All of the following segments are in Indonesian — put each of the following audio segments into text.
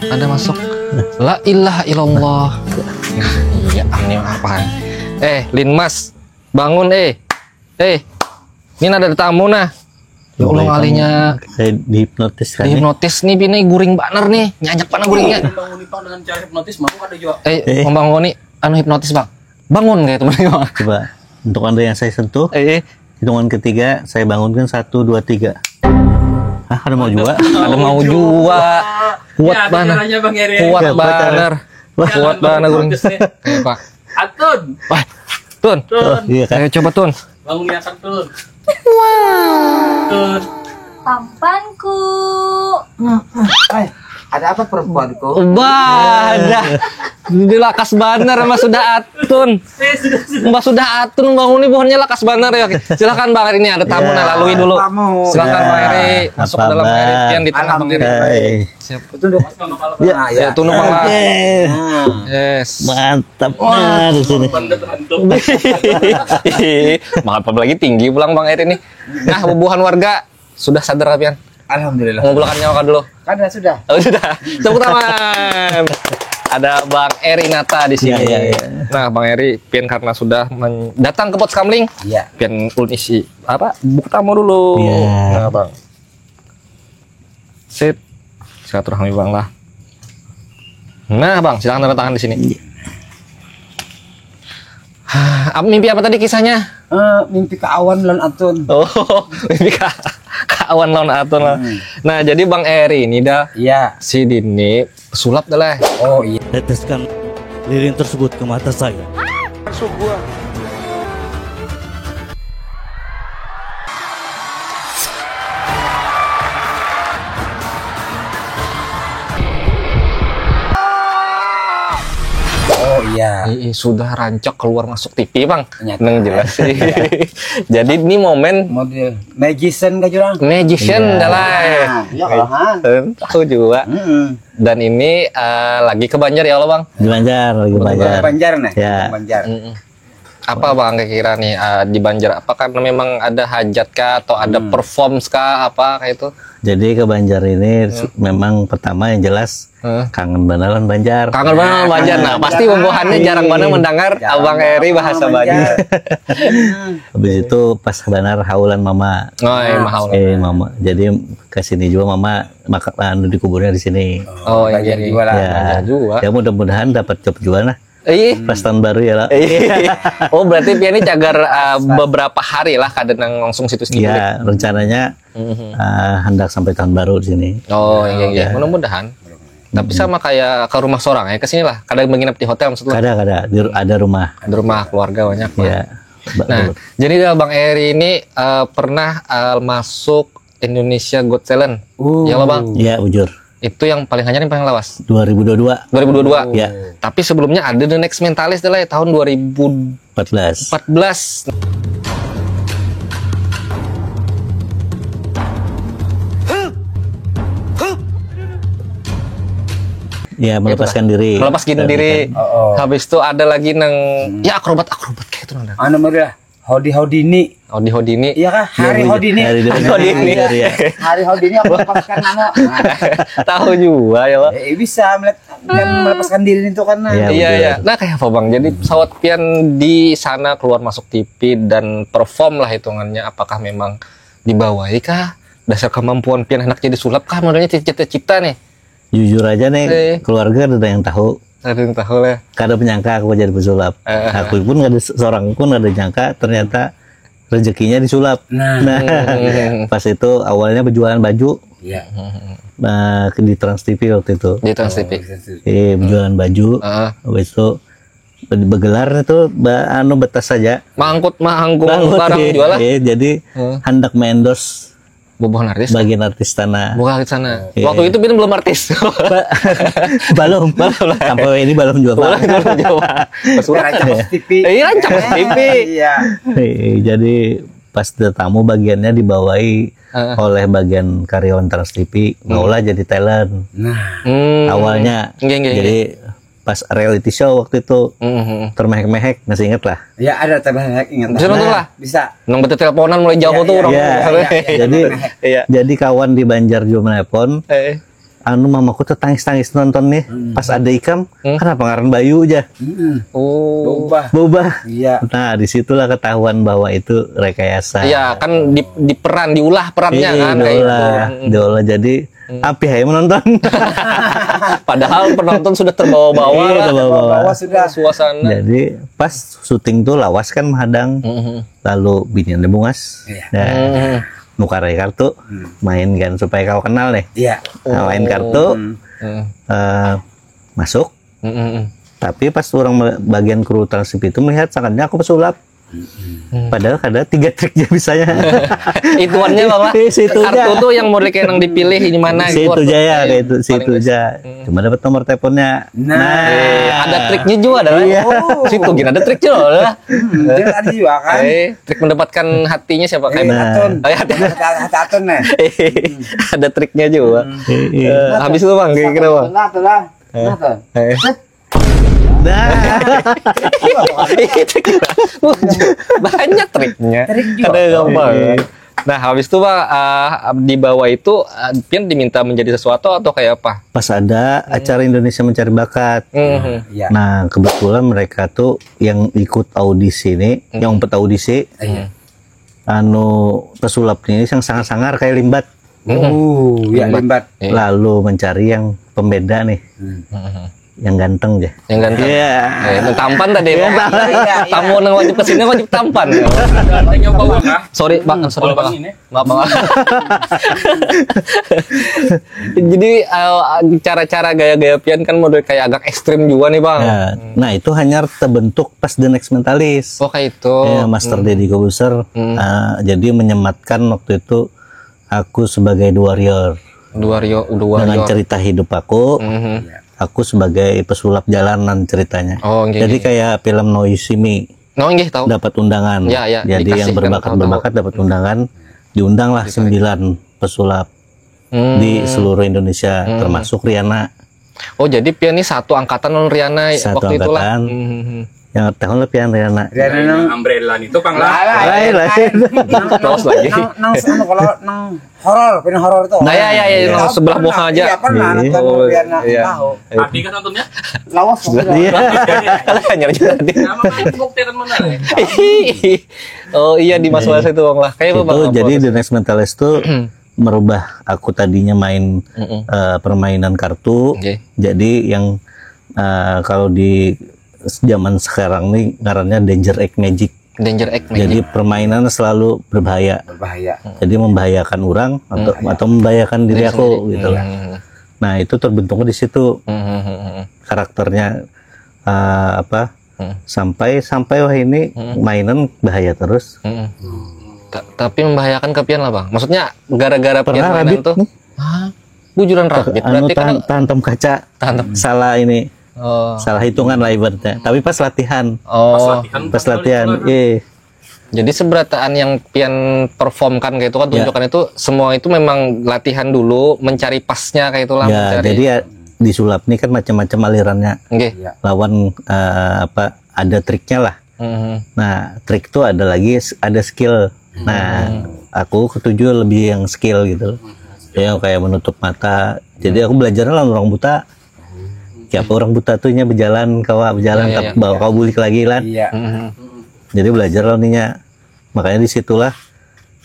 Ada masuk. La ilaha illallah. Nah, iya ini apaan? Linmas, bangun Ini ada tamu nah. Ya Allah ngalinya. Saya dihipnotis kan. Dihipnotis nih bini guring baner nih. Nyanyak pana guringnya. Bangun Bang dengan cara hipnotis mau ada juga. Membangun nih anu hipnotis Bang. Bangun kayak temen Bang. Coba untuk Anda yang saya sentuh. Hitungan ketiga saya bangunkan 1 2 3. Ah, ada mau juga? Ada mau juga. Kuat banget. Kuat banget. Kuat banget guring. Pak. Atun. Wah, Tun. Iya kan? Ayo coba Tun. Bangun ya kan Tun. Wow. Tampanku. Ada apa perempuanku? Ada. Di lakas banar Mas sudah atun. Mbak sudah atun bangun nih pohonnya lakas banar ya. Silakan Bang Eri, ini ada tamu nah lalui dulu. Silakan Bang Eri masuk ke dalam Eri pian di tengah Bang Eri. Siap. Tunduk. Ya tunduk Bang. Yes. Mantap. Di sini. Mantap lagi tinggi pulang Bang Eri nih. Nah, bubuhan warga sudah sadar pian. Alhamdulillah. Mengumpulkan nyawa dulu. Kan sudah. Oh sudah. Tepuk tangan. Ada Bang Eri Nata di sini. Ya. Nah, Bang Eri pian karena sudah datang ke Pots Kamling. Iya. Pian ulun isi apa? Buku tamu dulu. Iya. Nah, Bang. Sip. Silaturahmi Bang lah. Nah, Bang, silakan tanda tangan di sini. Mimpi apa tadi kisahnya? Mimpi ke awan lan atun. Oh, mimpi ke awan lawan atun lah. Nah, jadi Bang Eri ini dah Iya. si Dini sulap dah lah. Oh iya. Teteskan lilin tersebut ke mata saya. Oh iya. Sudah rancak keluar masuk TV Bang. Ternyata. Neng jelas sih. Jadi ini momen Model magician gak jurang? magician dah lah. Iya kan. Tahu juga. Dan ini lagi ke Banjar ya Allah Bang. Di Banjar, lagi Banjar. Banjar nih. Ya. Banjar. Apa Bang kira-kira nih di Banjar? Apa karena memang ada hajat kah atau ada performs kah apa kayak itu? Jadi ke Banjar ini memang pertama yang jelas kangen beneran Banjar. Kangen banget Banjar. Nah, pasti pembuahannya jarang banget mendengar Abang Eri bahasa Banjar. Habis itu pas benar haulan mama. Oh, iya, mahal. Mama. Jadi ke sini juga mama makan di kuburnya di sini. Oh, Banjar iya. juga lah. Ya. Banjar juga. Ya mudah-mudahan dapat job juga lah. Pas tahun baru ya lah. Oh, berarti Pian ini cagar beberapa hari lah kadang langsung situs gitu. Ya, rencananya hendak sampai tahun baru di sini. Oh, iya. Mudah-mudahan. Tapi sama kayak ke rumah seorang ya, kesini lah. Kadang menginap di hotel maksudnya. Ada rumah. Di rumah keluarga banyak. Ya. Nah, jadi Bang Eri ini pernah masuk Indonesia Got Talent. Ya Allah Bang. Ya, ujur. Itu yang paling hanya yang paling lawas. 2022. 2022. Ya. Tapi sebelumnya ada The Next Mentalist lah tahun 2014. 14. Ya, melepaskan diri. Melepaskan diri. Habis itu ada lagi nang ya akrobat kayak itu nang. Anu mereka Hodi-Hodini. Hodini. Iya kan? Hari Hodini. Hodini. Hari Hodini aku lepaskan nano. Tahu juga ya, Pak. Bisa melepaskan diri itu kan. Iya. Nah, kayak apa Bang? Jadi pesawat Pian di sana keluar masuk TV dan perform lah hitungannya. Apakah memang dibawahi kah? Dasar kemampuan Pian anak jadi sulap kah? Modelnya cita-cita nih. Jujur aja nih, keluarga ada yang tahu. Ada yang tahu lah. Kada menyangka aku jadi pesulap. Aku pun ada seorang pun ada nyangka ternyata rezekinya disulap. Nah, pas itu awalnya berjualan baju. Iya. Nah, di Trans TV waktu itu. Di Trans TV. Berjualan baju. Habis itu bergelar itu betas saja. Mangkut barang jualan. Jadi hendak mendos bobohan artis. Bagian artis tanah. Bukan artis sana. Waktu itu Pian belum artis. belum. Sampai ini belum juga. Belum Jawa. Rancang TV. Rancang TV. Iya. Jadi pas tamu bagiannya dibawahi oleh bagian karyawan Trans TV, maulah jadi talent. Nah, awalnya. Jadi pas reality show waktu itu termehek-mehek, masih inget lah. Ya ada termehek, ingat. Bisa nonton lah. Bisa. Nang betul teleponan mulai jauh tuh orang. Jadi kawan di Banjar juga menelpon. anu mamaku tuh tangis-tangis nonton nih pas ada ikam kenapa ngaran Bayu aja Oh. berubah. Iya. Nah disitulah ketahuan bahwa itu rekayasa. Iya, kan diolah perannya kan kayak diolah jadi api hai menonton. Padahal penonton sudah terbawa-bawa Iya, lah. terbawa-bawa. sudah. Suasana. Jadi pas syuting tuh lawas kan menghadang, lalu binian bungas, nah, nukarai kartu, main kan supaya kau kenal nih. Iya. Nah, main kartu, masuk. Tapi pas orang bagian kru transip itu melihat seakannya aku pesulap. Padahal ada 3 triknya bisanya. Ituannya Bang lah. Situ Kartu aja. tuh yang mau yang dipilih di mana Situ gitu. aja kayak itu, situ aja. Cuma dapat nomor teleponnya. Nah, Ada triknya juga ada. Iya. Situ gini ada triknya loh. Dia ada juga kan. Trik mendapatkan hatinya siapa kayak Atun. Oh, ya, ada. Atun nih. Ada triknya juga. Habis itu Bang kira-kira Bang. nah, Banyak triknya. Ada gampang. Nah, habis itu Bang di bawah itu Pian diminta menjadi sesuatu atau kayak apa? pas ada acara Indonesia Mencari Bakat. Iya. Nah, kebetulan mereka tuh yang ikut audisi ini, yang umpet audisi, anu pesulap ini yang sangar-sangar kayak limbat. Ya limbat. Lalu mencari yang pembeda nih, yang ganteng deh. Yang ganteng. Iya. Yang tampan tadi. Bang. Tamu yang wajib kesini wajib tampan. Ada nyoba Bang ah. Sorry Bang, sorry Bang. ini. Maaf Bang. Jadi cara-cara gaya-gaya Pian kan model kayak agak ekstrim juga nih Bang. Ya, nah itu hanya terbentuk pas The Next Mentalist. Oh kayak itu. Ya, Master Deddy Kobuser. Jadi menyematkan waktu itu aku sebagai warrior dengan cerita hidup aku. Aku sebagai pesulap jalanan ceritanya. Oh, nggih, jadi nggih. kayak film No You See Me Oh nggih tahu. dapat undangan. Ya, ya, Jadi yang dikasih kan, berbakat-berbakat dapat undangan. Diundanglah 9 pesulap di seluruh Indonesia termasuk Riana. Oh jadi Pian ini satu angkatan non Riana Satu waktu itu lah. angkatan. Yang tahun lebihan Riana. Yang umbrella itu Bang lah. Lain. Terus lagi. Nang kalau nang horor, film horor itu. Nah, ya, nang sebelah muka aja. Iya, pernah nonton Oh, biar nak iya. tahu. Adi kan nontonnya. Lawas Iya. Kalian nyari tadi. Nama kan buktikan mana ya? Oh iya di masa itu Bang lah. Kayak apa Bang? Itu jadi The Next Mentalist itu merubah aku tadinya main permainan kartu. Oke. Jadi yang kalau di zaman sekarang nih ngarannya Danger Egg Magic. Danger Egg Jadi permainan selalu berbahaya. Berbahaya. Jadi membahayakan orang atau membahayakan diri aku gitu lah. Nah, itu terbentuknya di situ karakternya sampai wah ini mainan bahaya terus. Tapi membahayakan ke Pian lah Bang. Maksudnya gara-gara Pian Pernah mainan Rabbit tuh. nih, Hah? Bujuran Rabbit anu berarti kan. tantem kaca salah ini. Oh. Salah hitungan lah ibaratnya. Tapi pas latihan. Oh. Pas latihan. Jadi seberataan yang Pian performkan kayak itu kan tunjukkan itu semua itu memang latihan dulu mencari pasnya kayak itulah Ya, mencari. jadi ya, di sulap nih kan macam-macam alirannya. Nggih. Lawan ada triknya lah. Nah, trik tuh ada lagi ada skill. Nah, aku ketujuh lebih yang skill gitu. Ya kayak menutup mata. Jadi aku belajarnya lawan orang buta. Kayak orang buta tuh nya berjalan tapi bawa kau bulik lagi lah. Iya. Jadi belajar lawannya. Makanya disitulah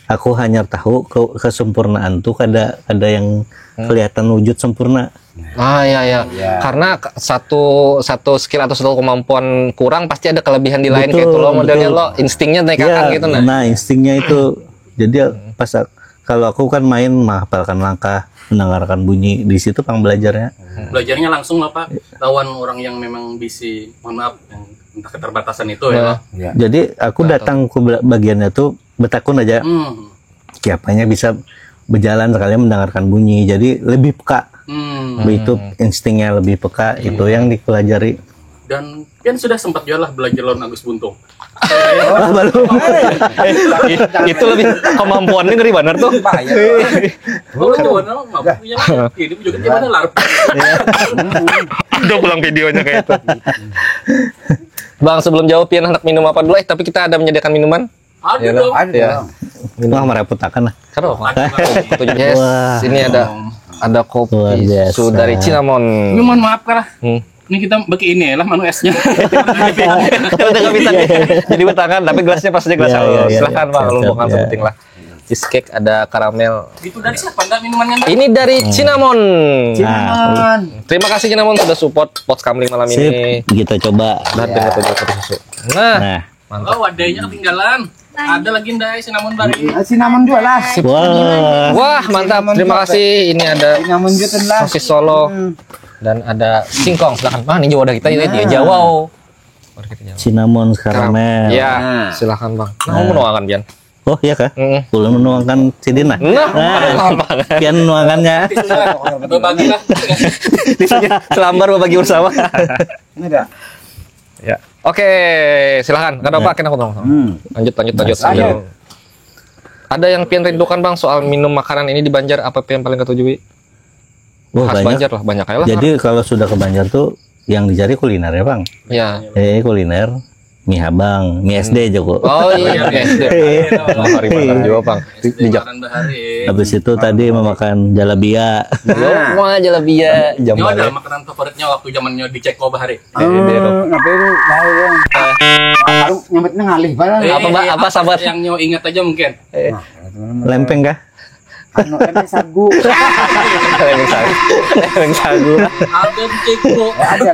aku hanya tahu kesempurnaan tuh ada yang kelihatan wujud sempurna. Ah ya. Karena satu skill atau satu kemampuan kurang pasti ada kelebihan di lain kayak itu lo modelnya lo instingnya naikakan gitu nah. Nah, instingnya itu. Jadi pas kalau aku kan main menghafalkan langkah, mendengarkan bunyi, di situ pang belajarnya. Belajarnya langsung lah Pak. Lawan orang yang memang bisa, mohon maaf, yang entah keterbatasan itu ya. Iya. Jadi aku datang ke bagiannya tuh betakun aja. Siapanya bisa berjalan sekalian mendengarkan bunyi. Jadi lebih peka. Itu instingnya lebih peka. Itu yang dipelajari. Dan Pian sudah sempat jual lah belajar lawan Agus Buntung. Belum. Itu lebih kemampuannya dari mana tuh? Bahaya. Oh, coba no, nggak punya lagi. Ini juga gimana lah? Udah pulang videonya kayak itu. Bang, sebelum jawab Pian hendak minum apa dulu? Tapi kita ada menyediakan minuman. Ada dong. Ada Ya. dong. Wah, merepotkan lah. Karo. Ada. Yes, Wah. ini ada Ada Luar kopi biasa. susu dari Cinnamon. Ini mohon maaf kalah. Hmm. Ini kita bagi ini lah manu esnya. Udah nggak bisa jadi bertangan, tapi gelasnya pas aja gelas Iya, halus. iya, iya. Silahkan Bang, kalau Siap, bukan iya. sebuting lah. Cheesecake ada karamel. Itu dari siapa enggak minumannya? Ndak? Ini dari Cinnamon. Cinnamon. Terima kasih Cinnamon sudah support Pots Kamling malam Sip, ini. kita coba. Dan dengan kopi susu. Nah, Nah, mantap. Oh, wadahnya ketinggalan. Ada lagi ndai cinnamon bari. Cinnamon juga lah. wah, Wah, mantap. Terima kasih. Ini ada Cinnamon juga lah. sosis Solo dan ada singkong. Silakan. Bang, ini wadah kita ini dia Jawa. Wadah kita Jawa. cinnamon karamel. Ya, silakan Bang. Nah, mau menuangkan Bian. Oh iya kah? Mm. Belum menuangkan sidin lah. Nah, Pian menuangkannya. Berbagi lah. selambar berbagi bersama. Ini ada. Ya. Oke, silakan. Kada apa kena potong. Lanjut. Lanjut. Ada yang pian rindukan Bang soal minum makanan ini di Banjar, apa yang paling ketujui? Wah, Khas banyak. Banjar lah, banyak ya lah. Jadi kalau sudah ke Banjar tuh yang dicari kuliner ya bang. Ya. Kuliner. Mie Habang, mie SD Joko. Oh iya, SD. Oh, hari makan juga Bang. Di Jak. Makan bahari. Habis itu tadi memakan jalabia. Wah, jalabia Ini jamban. ada makanan favoritnya waktu zamannya di Ceko bahari. Ngapain lu? Lalu nyambetnya ngalih barang. Apa, Mbak? Apa, sabar? Yang nyo ingat aja mungkin. Lempeng kah? Anu ini sagu. Lempeng sagu. Ada di Ceko. Ada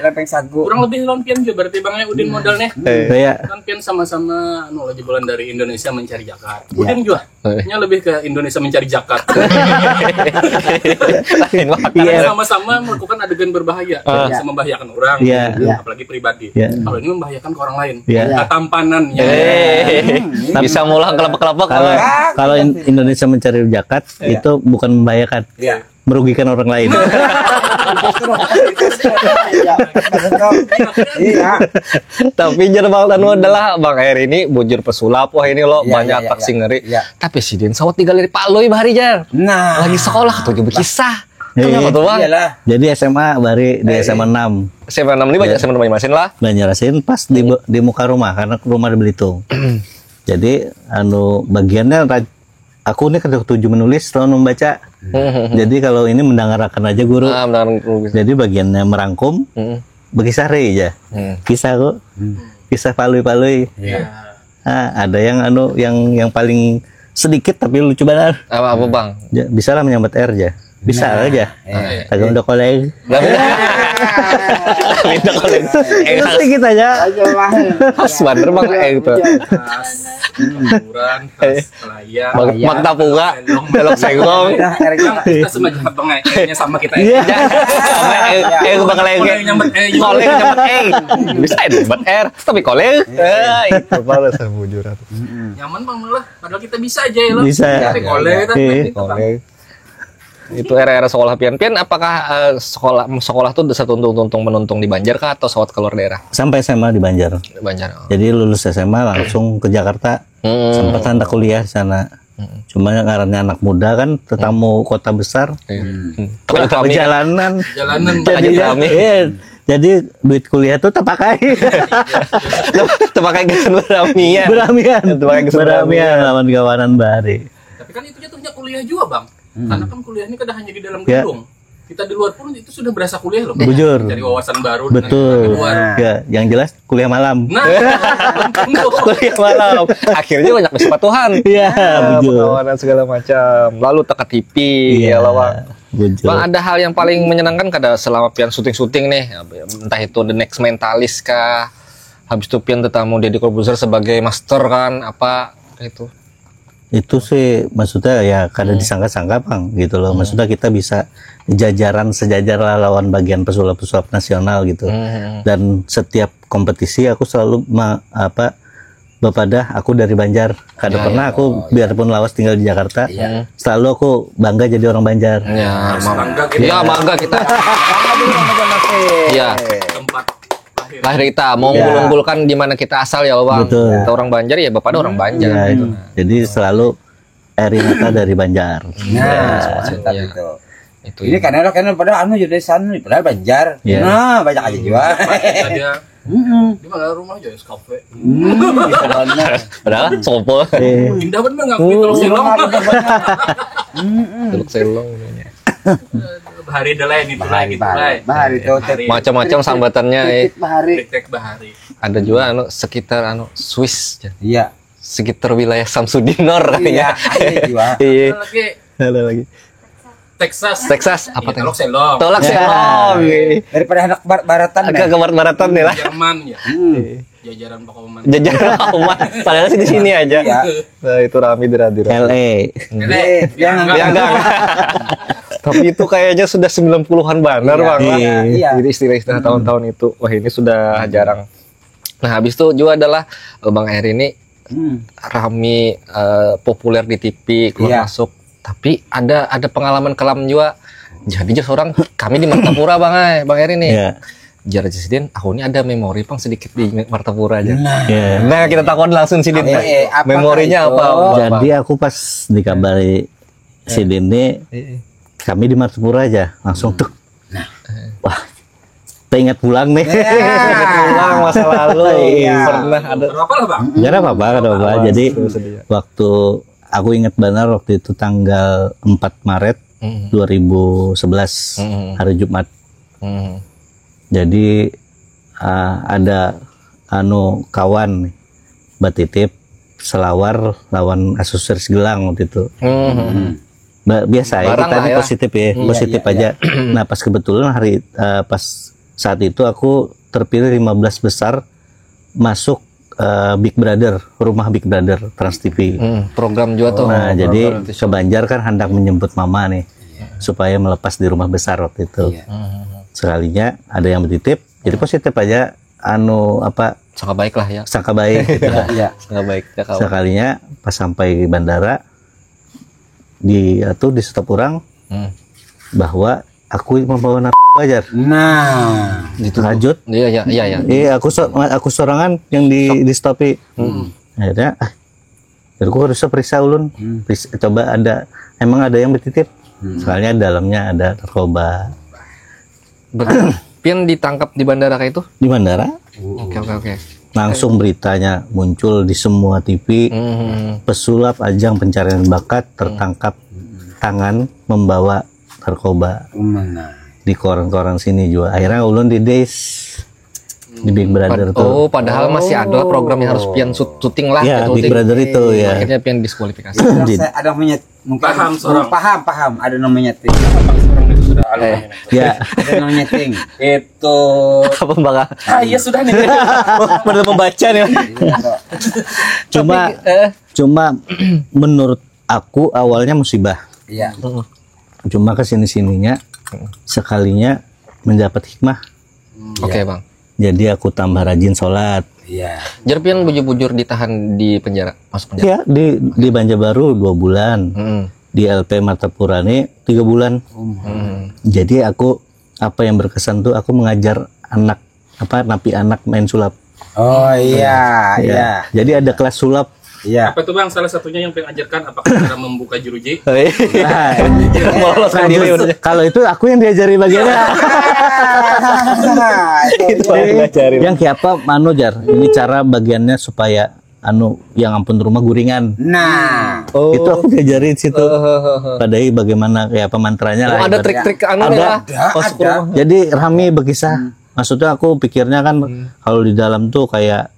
lempeng sagu. Kurang lebih lompian juga berarti bangnya Udin modalnya. Saya Lompian sama-sama anu lagi bulan dari Indonesia mencari zakat. Udin juga. Nya lebih ke Indonesia mencari zakat. Lain banget. Karena sama-sama melakukan adegan berbahaya, bisa membahayakan orang, Iya. apalagi pribadi. Iya. Kalau ini membahayakan ke orang lain, Iya. ketampanannya. Bisa mulang kelapa-kelapa kalau kalau Indonesia mencari zakat itu bukan membahayakan, merugikan orang lain. Iya. Tapi Bang Tanu adalah Bang Eri ini bujur pesulap. Wah ini loh Iya, banyak iya, taksi iya. ngeri. Iya. Tapi si Din sawat tinggal di Pak Loy bahari Jar. Nah, Lagi sekolah tuh juga kisah. Iya. Kenapa tuh Bang? iyalah. Jadi SMA bari di SMA 6 SMA 6 ini banyak SMA Banjarmasin lah. Banjarmasin pas di muka rumah karena rumah di Belitung. Jadi bagiannya aku ini ketujuh menulis selalu membaca. Jadi kalau ini mendengarkan aja guru. Ah, benar. Jadi bagiannya merangkum, berkisah aja. Kisah kok. Kisah palui-palui. Ada yang yang paling sedikit tapi lucu banget. Apa Bang? Bisa lah menyambat R aja. Bisa aja. Agak udah koleg. Enggak bisa. Minta kolek. Sedikit aja. Khas bener Bang itu. Liburan, pelayan. Makta punga, telok senggong. Kita semua jahat banget, kayaknya sama kita. Iya. Sama bakal Koleng nyambet koleng nyambat bisa nyambat R tapi koleng itu baru saya bujur nyaman bang malah, padahal kita bisa aja ya lo. Bisa. Tapi koleng Iya. itu era sekolah pian apakah sekolah tuh dasar tuntung menuntung di Banjar kah atau sawat keluar daerah Sampai SMA di Banjar. Banjar Jadi lulus SMA langsung ke Jakarta. Sempat anda kuliah di sana. Cuma ngarannya anak muda kan, tetamu kota besar. Perjalanan. jalanan Jadi Jadi duit kuliah tuh terpakai. terpakai kesan beramian Beramian lawan kawanan bari. tapi kan itu jatuhnya kuliah juga bang, karena kan kuliah ini kadang hanya di dalam Ya. gedung. Kita di luar pun itu sudah berasa kuliah loh. Bujur. Cari wawasan baru. dengan Betul. di luar. Ya, yang jelas kuliah malam. Nah, kuliah malam akhirnya banyak kesepatuhan Iya, bujur. perkawanan segala macam lalu teka TV ya lawan Bujur. Bang, ada hal yang paling menyenangkan kada selama pian syuting nih, entah itu The Next Mentalist kah, habis itu pian tetamu Deddy Corbuzier sebagai master kan, apa itu? Itu sih maksudnya ya kada disangka-sangka bang gitu loh. Maksudnya kita bisa jajaran sejajar lah lawan bagian pesulap-pesulap nasional gitu. Dan setiap kompetisi aku selalu Bapadah aku dari Banjar. Kada pernah aku biarpun lawas tinggal di Jakarta, selalu aku bangga jadi orang Banjar. Ya, bangga kita. ya bangga kita. Ya, Tempat lahir. lahir kita mau unggulkan di mana kita asal ya bang. Betul. Kita orang Banjar ya bapak ada orang Banjar. Ya, Gitu. jadi selalu Erinata dari Banjar. Nah, mantap Iya. itu. Itu Ini ya. karena pada jadi sana, padahal Banjar. Iya. Nah, banyak aja juga. Dia di mana rumah aja kafe. Padahal sopo. Indah bener nggak gitu loh. Teluk Selong. Bahari delay nih tuh lagi tuh lay. Bahari tuh. Macam-macam sambatannya. Bahari. Tek Bahari. Ada juga sekitar Swiss. Iya. Sekitar wilayah Samsudinor Iya, kayaknya. ada juga. Iya. Ada lagi Ada lagi. Texas. Apa Iya, tuh? Tolak Selong. Tolak selong. Daripada anak baratan. Agak ke barat-baratan nih lah. Jerman ya. Jajaran Pakuman. Jajaran Oman. Padahal sih di sini aja. Iya. Nah, itu rame di radio. LA. Jangan. Ya enggak. Tapi itu kayaknya sudah 90-an banner, Iya, Bang. iya. Jadi istilah-istilah tahun-tahun itu. Wah, ini sudah jarang. Nah, habis itu juga adalah Bang Eri ini rame populer di TV keluar Iya. masuk. Tapi ada pengalaman kelam juga. Jadi seorang kami di Martapura Bang Eri nih. Iya. Jarak Sidin, aku ini ada memori Bang sedikit di Martapura aja. Iya. Nah, kita takon langsung Sidin. Apakah Memorinya itu? apa? Jadi aku pas dikabari si Dini, kami di Martapura aja, langsung tuk. Wah, teringat pulang nih. Pulang masa lalu. Iya. Pernah ada. Berapa lah bang? Gak ada apa-apa, gak ada apa-apa. Jadi waktu aku ingat benar waktu itu tanggal 4 Maret 2011, hari Jumat. Jadi ada kawan nih, Batitip selawar lawan Asusiris Gelang waktu itu. Biasa ya, Barang kita lah ini ya. positif ya, positif aja. Nah pas kebetulan pas saat itu aku terpilih 15 besar masuk Big Brother, rumah Big Brother Trans TV. Program juga tuh. Nah jadi ke Banjar kan hendak menjemput mama nih supaya melepas di rumah besar waktu itu. Sekalinya ada yang bertitip, jadi positif aja. Sangka baik lah ya. Sangka baik. Gitu. Iya. Sangka baik ya kawan. Sekalinya pas sampai bandara di stop orang bahwa aku membawa narkoba Jar. Nah, Lanjut. Iya. Aku sorangan yang di stopi. Akhirnya jadi aku harus periksa ulun. Coba emang ada yang bertitip. Soalnya dalamnya ada narkoba. Pian ditangkap di bandara kayak itu? Di bandara Oke. langsung beritanya muncul di semua TV. Pesulap ajang pencarian bakat tertangkap tangan membawa narkoba. Di koran-koran sini juga. Akhirnya ulun di Days di Big Brother tuh. Padahal masih ada program yang harus pian syuting lah. Ya, gitu, Big Brother itu ya. Akhirnya pian diskualifikasi. saya ada namanya mungkin Paham, seorang. paham ada namanya ting. Seorang itu sudah alumni. Ya. Ada namanya ting. Itu Apa Bang? Iya sudah nih. Pernah membaca nih. Cuma menurut aku awalnya musibah. iya. Cuma kesini-sininya sekalinya mendapat hikmah. Oke Bang. Jadi aku tambah rajin sholat. Iya. Jadi pian bujur-bujur ditahan di penjara, masuk penjara. Ya di Banjarbaru 2 bulan. Di LP Martapura ini 3 bulan. Jadi aku apa yang berkesan tuh aku mengajar napi anak main sulap. Oh iya, iya. Jadi ada kelas sulap. Iya. Apa itu bang salah satunya yang pengen ajarkan? Apakah cara membuka jeruji? Nah, Meloloskan diri udah. kalau itu aku yang diajari bagiannya. Itu Yang kayak apa Jar? Ini cara bagiannya supaya yang ampun rumah guringan. Nah, Itu aku diajarin situ. Padahal bagaimana kayak apa mantranya lah. Ada ibarat. trik-trik Ada. lah. ada. Jadi Rami berkisah. Maksudnya aku pikirnya kan kalau di dalam tuh kayak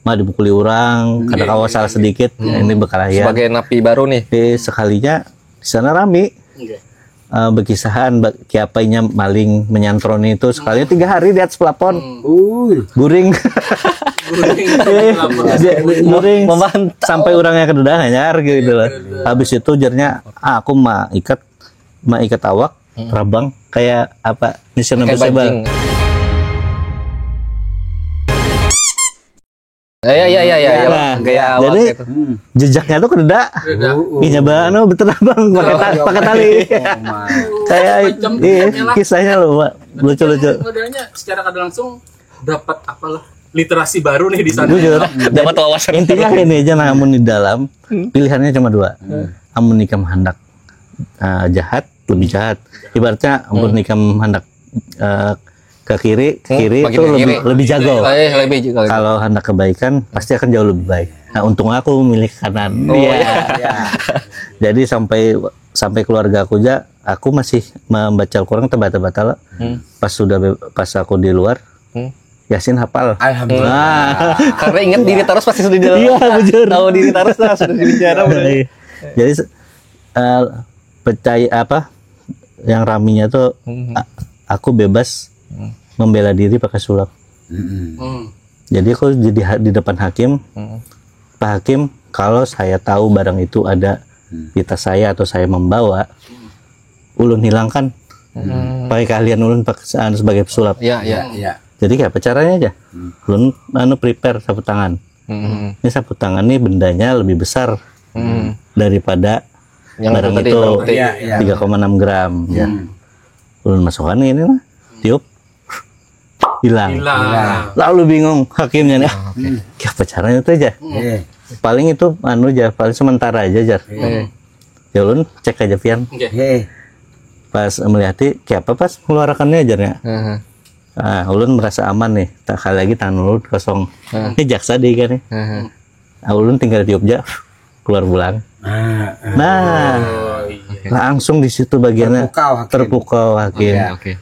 dipukuli orang, kadang kawa salah sedikit, ini berkelahian. Sebagai napi baru nih. Sekalinya di sana Rami berkisahan kiapainya maling menyantroni itu sekalinya 3 hari di atas plafon. Guring. Guring sampai orangnya kededah nyar gitu loh. Habis itu jarnya aku ikat awak rabang kayak apa misalnya Kayak bersebal. bajing. Ya. Nah, Kayak awak jadi gitu. jejaknya tuh kededak. Iya bang, betul bang pakai tali. Kayak kisahnya loh, lucu-lucu. Modelnya secara kada langsung dapat apalah literasi baru nih di sana. Jujur, Dapat wawasan. intinya ini aja namun di dalam pilihannya cuma 2. Amun nikam hendak jahat lebih jahat. Ibaratnya amun nikam hendak ke kiri Bagi itu ke kiri. lebih jago. Lebih jago. Kalau hendak kebaikan pasti akan jauh lebih baik. Nah, untung aku milih kanan. Oh, Iya. Iya. Jadi sampai keluarga aku aja, aku masih membaca Al-Quran terbata-bata. Pas aku di luar, Yasin hafal. Alhamdulillah. Karena ingat diri terus pasti sudah di dalam. Iya, bener. Tahu diri terus lah sudah dibicara. Jadi percaya apa? Yang raminya tuh aku bebas membela diri pakai sulap. Jadi aku di depan hakim, Pak Hakim, kalau saya tahu barang itu ada di tas saya atau saya membawa, ulun hilangkan. Pakai keahlian ulun sebagai pesulap. Iya, iya. Iya. Jadi kayak apa caranya aja? Ulun prepare sapu tangan. Ini sapu tangan nih bendanya lebih besar daripada Yang barang tadi itu berarti. Iya, iya. 3,6 gram. Ya. Ulun masukkan ini lah, tiup, hilang. Lalu bingung hakimnya nih, kayak apa caranya itu aja? Paling itu paling sementara aja jar. Ya ulun cek aja Pian. Pas melihat kayak apa pas mengeluarkannya aja ya. Nah, ulun merasa aman nih. Tak kali lagi tangan ulun kosong. Ini jaksa deh kan nih. Ulun tinggal tiup aja, keluar bulan. Nah, langsung di situ bagiannya terpukau hakim. Oke.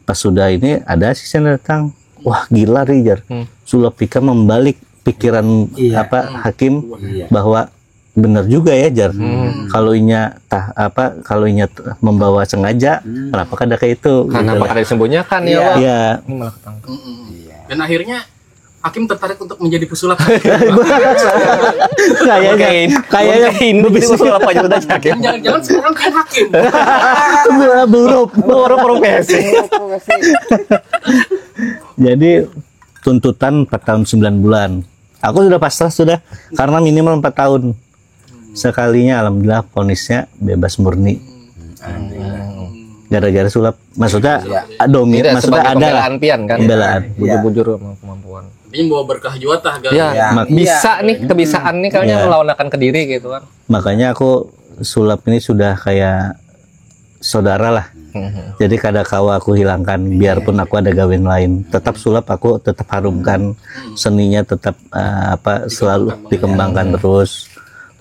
Pas sudah ini ada asisten datang. Wah gila Rijar. Sulap Pika membalik pikiran hakim bahwa benar juga ya Jar. Kalau kalau inya membawa sengaja, kenapa kada kayak itu? Karena gitu. apa ada disembunyikan ya, Pak? Iya. Ini malah ketangkep. Dan akhirnya hakim tertarik untuk menjadi pesulap. Kayaknya Bisa sulap aja udah hakim. Jangan-jangan sekarang kan hakim. buruk. Baru profesi. Jadi tuntutan 4 tahun 9 bulan. Aku sudah pasrah sudah karena minimal 4 tahun. Sekalinya alhamdulillah vonisnya bebas murni. Gara-gara sulap. Maksudnya Tidak, maksudnya sebagai ada lah pembelaan Pian kan. pembelaan. Bujur-bujur sama kemampuan. Ini bawa berkah juata guys. Ya, bisa nih kebisaan nih kayaknya melawan ke diri gitu kan. Makanya aku sulap ini sudah kayak saudara lah. Jadi kada kawa aku hilangkan biarpun aku ada gawin lain. Tetap sulap aku tetap harumkan, seninya tetap selalu dikembangkan terus.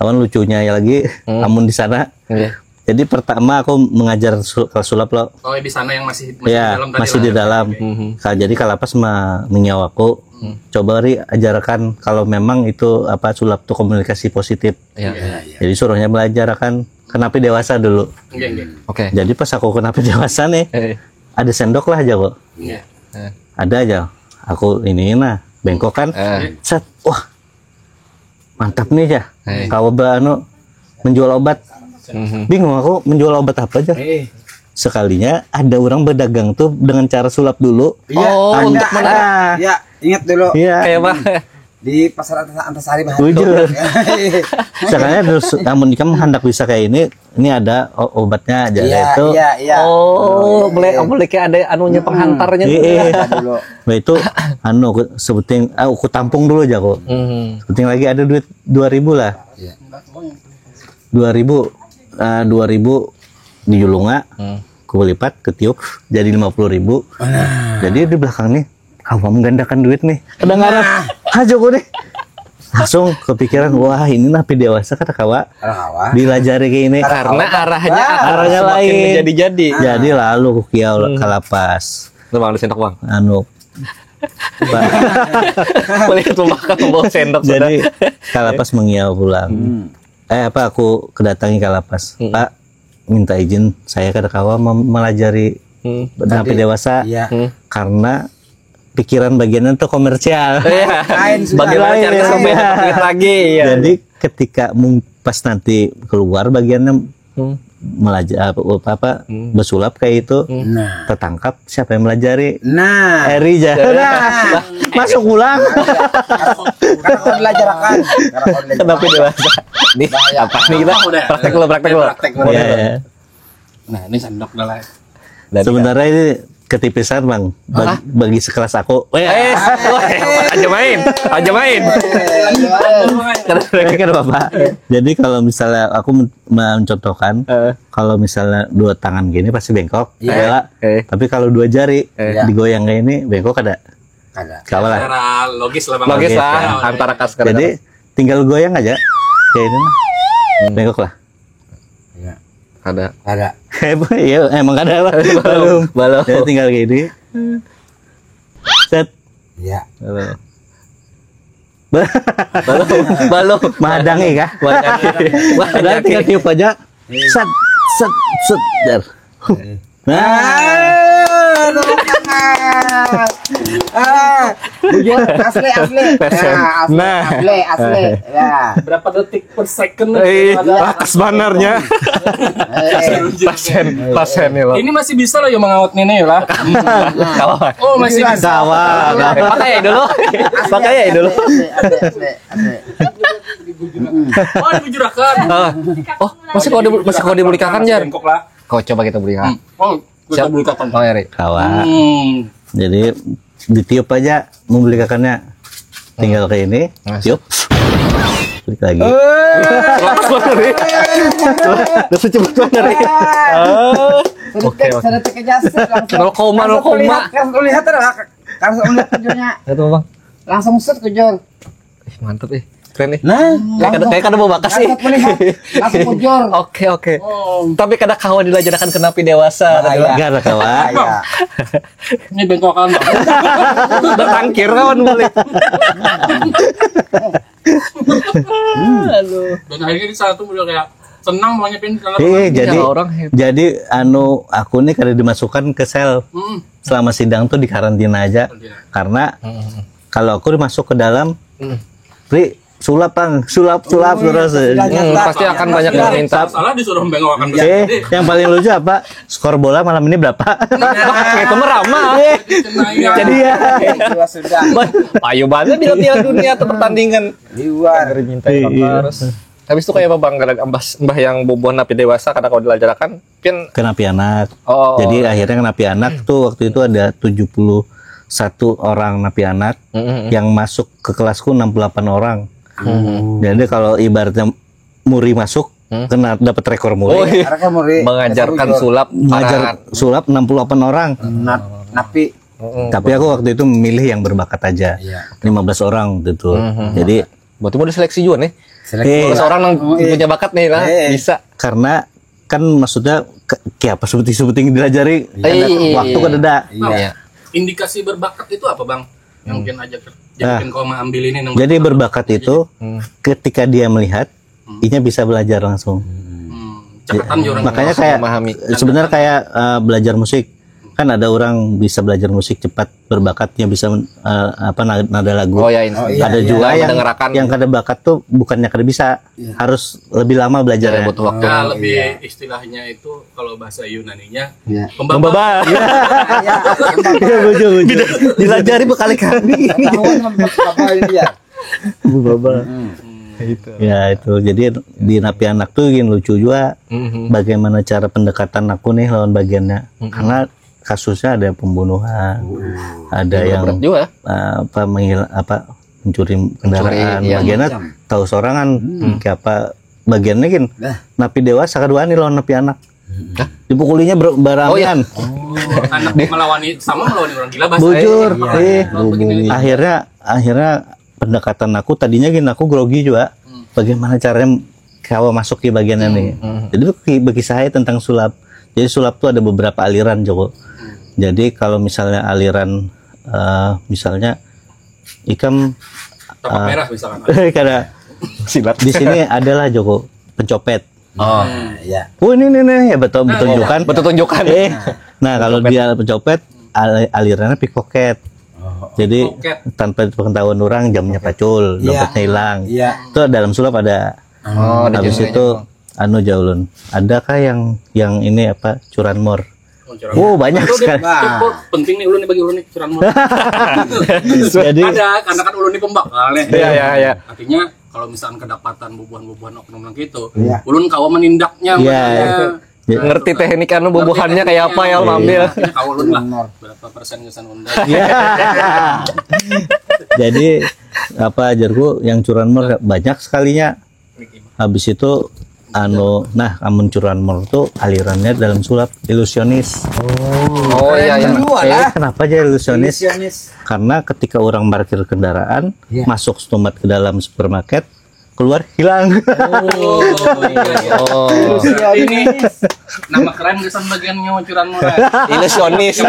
Lawan lucunya ya lagi, amun di sana. Jadi pertama aku mengajar sulap lo. Oh di sana yang masih di Ya, dalam tadi masih lah. di dalam. Jadi kalapas menyawaku, coba Ri ajarkan kalau memang itu sulap tuh komunikasi positif. Jadi suruhnya belajar kan kenapi dewasa dulu. Oke. Jadi pas aku kenapi dewasa nih, ada sendok lah aja kok. Ada aja. Aku ini bengkok kan. Set, wah mantap nih ya. Kau menjual obat. Bingung aku menjual obat apa aja. Sekalinya ada orang berdagang tuh dengan cara sulap dulu. Untuk mana? Ya, ingat dulu. Iya. Kayak apa? Di pasar Antasari Bahan. Bujur. Sekalinya terus namun kamu hendak bisa kayak ini ada obatnya aja itu. Iya. Oh, boleh kayak ada anunya penghantarnya tuh. Dulu. Nah itu aku sebutin aku tampung dulu aja kok. Sebutin lagi ada duit 2.000 lah. 2.000 di Julunga. Aku lipat ketiup jadi 50.000. Jadi di belakang nih kamu menggandakan duit nih. Kedengaran aja kok deh. Langsung kepikiran wah ini napi dewasa kata kawa. Dilajari kayak ini Karena arahnya lain. menjadi-jadi. Jadi lalu kiau kalapas. Lu Bang, ada sendok Bang. Boleh tuh makan bawa sendok. Jadi kalapas mengiau pulang. Aku kedatangi kalapas. Pak, minta izin saya kada kawa melajari napi dewasa karena pikiran bagiannya tuh komersial. Bagaimana cari sampai lagi ya. Jadi ketika pas nanti keluar bagiannya melajari bersulap kayak itu tertangkap siapa yang melajari Eri masuk pulang Karena kau belajarkan. Tapi dewasa nih apa nih kita praktek lo Nah ini sendok dah lah. sebenarnya ini ketipisan Bang bagi sekelas aku. Aja main. Kan Bapak. Jadi kalau misalnya aku mencontohkan, kalau misalnya 2 tangan gini pasti bengkok, tapi kalau 2 jari digoyang kayak ini bengkok ada. Ada. Kalah lah. Secara logis lah Bang. Logis Logis, lah ya. antara kas. Jadi tinggal goyang aja kayak ini mah. Bengkok lah. Iya. Ada. Ada. Iya, emang ada Pak. Belum. Ya, tinggal gini. Set. Iya. Balong. Madangi kah? Padahal tinggal tiup aja. Set, set, set. Dar. Nah, Bujur asli. Nah. Asli. Ya. Berapa detik per second? Lakas banarnya. Pasien nih lo. Ini masih bisa loh yang mengawat ini lah. Kawan. Oh masih bisa. kawan. Pakai dulu. Pakai dulu. Asli. Oh dibujurakan. Oh, masih kau dibulikakan Jar. Bengkok lah. Kau coba kita belikan. Oh, kita bujurakan. Bang Eri. Kawan. Jadi ditiup aja membelikakannya. Tinggal kayak ini, tiup. Balik lagi. Lakas banget nih. Udah secepat banget nih. Oke. Sedetik aja langsung. 0,0. Langsung lihat langsung lihat kujurnya. Itu Bang. Langsung set kujur. Mantap nih. Keren nih. Nah, Kayak kada mau bakas sih. langsung melihat, langsung kujur. Oke. Tapi kada kawan dilajarkan ke napi dewasa. Gak ada kawan. Iya. Ini bengkokan. Udah tangkir kawan boleh. Dan akhirnya di satu udah kayak senang mau nyepin kalau Jadi orang hebat. jadi aku nih kada dimasukkan ke sel selama sidang tuh di karantina aja karena kalau aku dimasuk ke dalam, Pri sulap terus. Pasti akan banyak yang minta. salah disuruh bengkokan. Yang paling lucu apa? Skor bola malam ini berapa? Itu meramah. Jadi ya. Sudah. Payu banget di Piala Dunia atau pertandingan. Di luar. Minta terus. Habis itu kayak apa Bang? Mbah yang boboan napi dewasa kadang kau dilajarkan pin Kenapi anak. Oh. Jadi akhirnya kenapi anak tuh waktu itu ada 71 orang napi anak yang masuk ke kelasku 68 orang. Jadi kalau ibaratnya muri masuk kena dapat rekor muri. Oh, iya. Mereka mau Mengajarkan sulap Mengajar sulap 68 orang. napi. Tapi aku waktu itu memilih yang berbakat aja. 15 orang gitu. Jadi berarti mau diseleksi juga nih. eh, Seorang yang punya bakat nih lah bisa. karena kan maksudnya kayak apa sebuting dilajari waktu kan ada. Iya. Indikasi berbakat itu apa bang? Yang mungkin aja jadi kau mau ambil ini. Jadi berbakat itu ketika dia melihat, inya bisa belajar langsung. Cekatan orang. Makanya kayak memahami. sebenarnya kayak belajar musik. Kan ada orang bisa belajar musik cepat, berbakatnya bisa nada lagu. Oh ya ini. Ada juga mendengarkan. yang kada bakat tuh bukannya kada bisa, harus lebih lama belajar. Butuh waktu. Nah, lebih istilahnya itu kalau bahasa Yunaninya pembaba. Pembaba. Iya betul. Dilajari berkali-kali. Ya itu jadi di napi anak tuh yang lucu juga bagaimana cara pendekatan aku nih lawan bagiannya karena kasusnya ada pembunuhan ada yang berat juga. Mencuri kendaraan iya. bagiannya tahu sorangan kayak apa bagiannya kan napi dewasa kedua nih lawan napi anak dipukulinya beramian Anak melawan orang gila bahasa. bujur Begini. akhirnya pendekatan aku tadinya gini aku grogi juga bagaimana caranya kau masuk di bagian ini jadi bagi saya tentang sulap jadi sulap tuh ada beberapa aliran Joko jadi kalau misalnya aliran misalnya ikam Tapak merah misalkan. karena silat di sini adalah Joko pencopet Oh. Ya. oh ini ya betul tunjukkan Tunjukkan. nah kalau dia pencopet alirannya pickpocket jadi tanpa pengetahuan orang jamnya pacul, dompetnya hilang. Iya. Itu dalam sulap ada. Oh, ada Habis itu jaulun. Adakah yang ini apa curanmor? Oh, Banyak sekali. Itu penting nih ulun nih bagi ulun nih curanmor. Jadi Ada karena kan ulun nih pembakal nih. Iya. Artinya kalau misalkan kedapatan bubuhan-bubuhan oknum gitu, ulun kawa menindaknya. Iya. Ngerti teknik anu bubuhannya kayak apa ya ambil. Kawa ulun lah. Berapa persen kesan undang. jadi apa ajarku yang curanmor banyak sekalinya. Habis itu amun curanmor tuh alirannya dalam sulap ilusionis. Oh iya. Kenapa aja ilusionis? Karena ketika orang parkir kendaraan masuk setumat ke dalam supermarket keluar hilang. Oh. Ini nama keren kesan bagiannya curanmor. Ilusionis.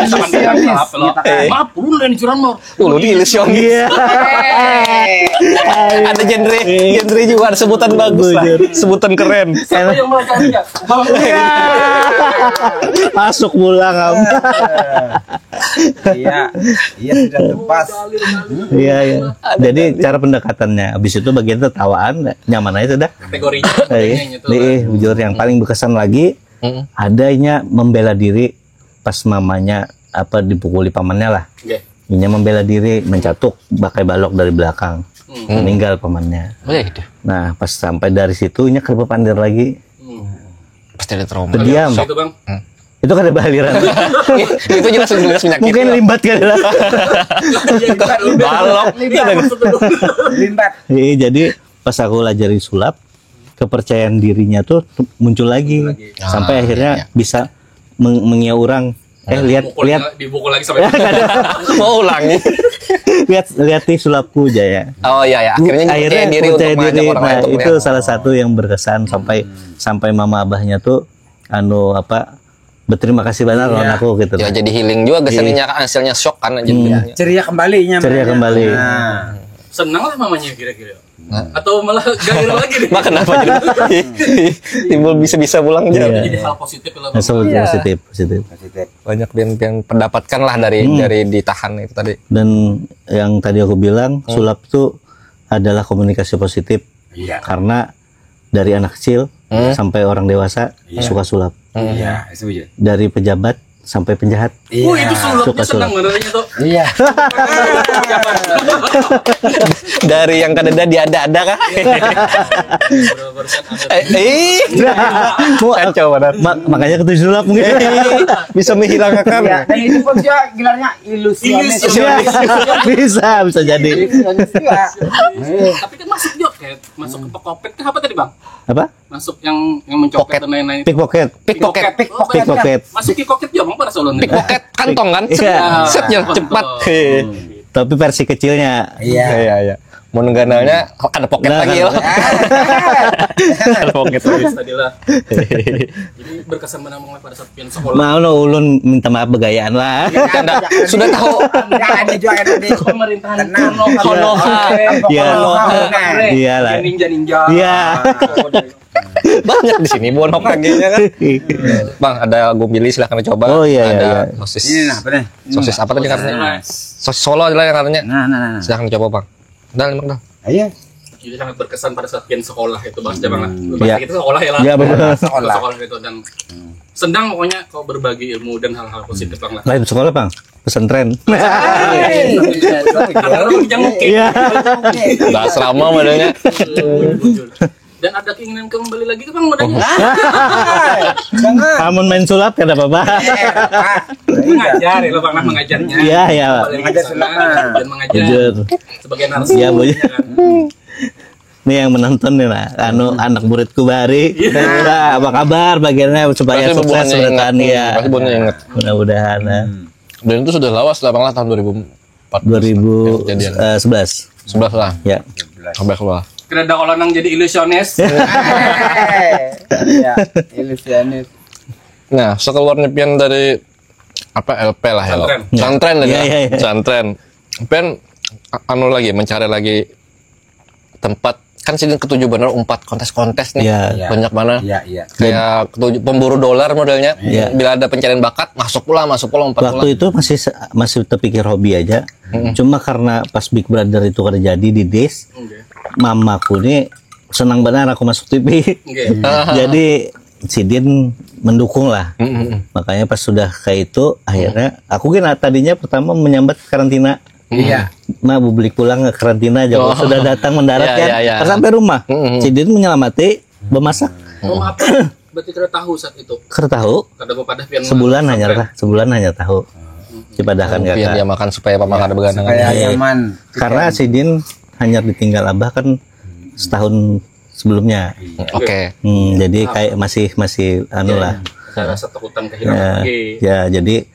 Maaf, pulun dan curanmor. Lu di ilusionis. Ada genre juga, ada sebutan bagus lah. Sebutan keren. Siapa yang mau cari ya? Masuk pulang kamu. Iya sudah lepas. Iya. Jadi cara pendekatannya, habis itu bagian tertawaan, nyaman aja sudah. Kategorinya Jujur yang paling berkesan lagi adanya membela diri pas mamanya dipukuli pamannya lah. Inya membela diri, mencatuk pakai balok dari belakang. Meninggal pamannya. Oh ya gitu. Nah, pas sampai dari situ inya kerba pandir lagi. Pasti ada trauma. Terdiam. itu Bang. Itu kan ada baliran. Itu jelas penyakit. Mungkin limbat kali lah. Balok. Limbat. Iya, jadi pas aku lajari sulap, kepercayaan dirinya tuh muncul lagi. Sampai akhirnya bisa mengiau orang. Lihat Dibukul lagi sampai Mau ulangi. lihat nih sulapku Jaya. Oh iya ya, akhirnya diri untuk percaya mengajak diri. orang Nah, lain untuk itu melihat. salah satu yang berkesan sampai mama abahnya tuh berterima kasih banget lawan aku gitu. Ya jadi healing juga keseninya kan, hasilnya shock kan jadinya. Ceria kembali. senang lah mamanya kira-kira. Atau malah gagal lagi nih. Mak kenapa jadi timbul bisa pulang Iya. Jadi hal positif lah. Positif. banyak yang pendapatkan lah dari ditahan itu tadi. Dan yang tadi aku bilang sulap tuh adalah komunikasi positif. Iya. Karena dari anak kecil sampai orang dewasa suka sulap. Iya, setuju. Dari pejabat sampai penjahat. Oh itu sulapnya Suka senang sulap. benernya tuh. Iya. Dari yang kadang dia ada kah? Kacau banget. Makanya ketujuh sulap mungkin. Bisa menghilangkan. Iya, dan itu pun dia gelarnya ilusionis. Bisa jadi. Ilusionis juga. Tapi kan masuk juga kayak masuk ke pokopet kan apa tadi Bang? Apa? Masuk yang mencopet dan lain-lain itu. Pickpocket. Pickpocket. Pickpocket. Masuk pickpocket juga Bang pada Solo nih. Pickpocket kantong kan? Iya. Setnya cepat. Tapi versi kecilnya. Iya. Mau nengganalnya ada pocket Nah, lagi loh. Ada pocket lagi. Tadi lah. Jadi berkesan menambah pada saat pian sekolah. Mau no ulun minta maaf begayaan lah. Canda. Sudah tahu. Enggak ada juga tadi. Pemerintahan Konoha. Iya. Iya Iyalah. Ninja. Iya. Banyak di sini bonok kaginya kan. Bang, ada gumili silahkan coba. Oh, iya, Ada iya. sosis. Ini apa nih? Sosis apa tadi katanya? Sosis Solo lah yang katanya. Nah. Silahkan coba Bang. Dah limak dah. Ayo. Jadi sangat berkesan pada saat pian sekolah itu Bang Jabang lah. Iya. Kita sekolah ya lah. Iya, betul. Sekolah itu dan senang pokoknya kau berbagi ilmu dan hal-hal positif Bang lah. Lain sekolah bang, pesantren. Karena lu jangan mungkin. Iya. Udah asrama modelnya. Dan ada keinginan kembali lagi ke Bang modalnya. Kamu main sulap kan apa bang? Mengajar ya lo Bang lah mengajarnya. Iya iya. Mengajar sulap dan mengajar Jujur. sebagai narasumber. Iya bu. ya kan? Nih yang menonton nih lah, anak muridku Bari. Nah, apa kabar bagiannya supaya Pasti sukses hubungannya ingat. bertahan ya. Pasti hubungannya ingat. Mudah-mudahan. Dan itu sudah lawas lah Bang lah tahun 2014. Kejadian. 2011. 11 lah. Ya. Sampai keluar. Kira kalau nang jadi ilusionis. Iya, ilusionis. Nah, sekeluarnya pian dari apa LP lah ya lo. Pesantren. Pesantren tadi Iya, ya. iya, iya. Pesantren. Pian anu lagi mencari lagi tempat kan sih ketujuh bener umpat kontes-kontes nih. Iya. Banyak mana. Iya. Kayak ketujuh pemburu dolar modelnya. Iya. Bila ada pencarian bakat masuk pula umpat pula. Waktu itu masih terpikir hobi aja. Cuma karena pas Big Brother itu terjadi di DES, mamaku nih senang benar aku masuk TV. Jadi si Din mendukung lah. Makanya pas sudah kayak itu akhirnya aku kan tadinya pertama menyambat karantina. Iya. Nah, publik pulang ke karantina aja. Sudah datang mendarat kan. Iya. Pas sampai rumah, si Din menyelamati memasak. Oh maaf. Berarti kira tahu saat itu. Tahu Kada pada pian sebulan hanya tahu. Cipadahkan Pian kakak. dia makan supaya paman ada beganangan. Kayak nyaman. Karena si Din hanya ditinggal abah kan setahun sebelumnya. Oke. Jadi kayak masih anu lah. Ada rasa takutan kehilangan lagi. Ya, jadi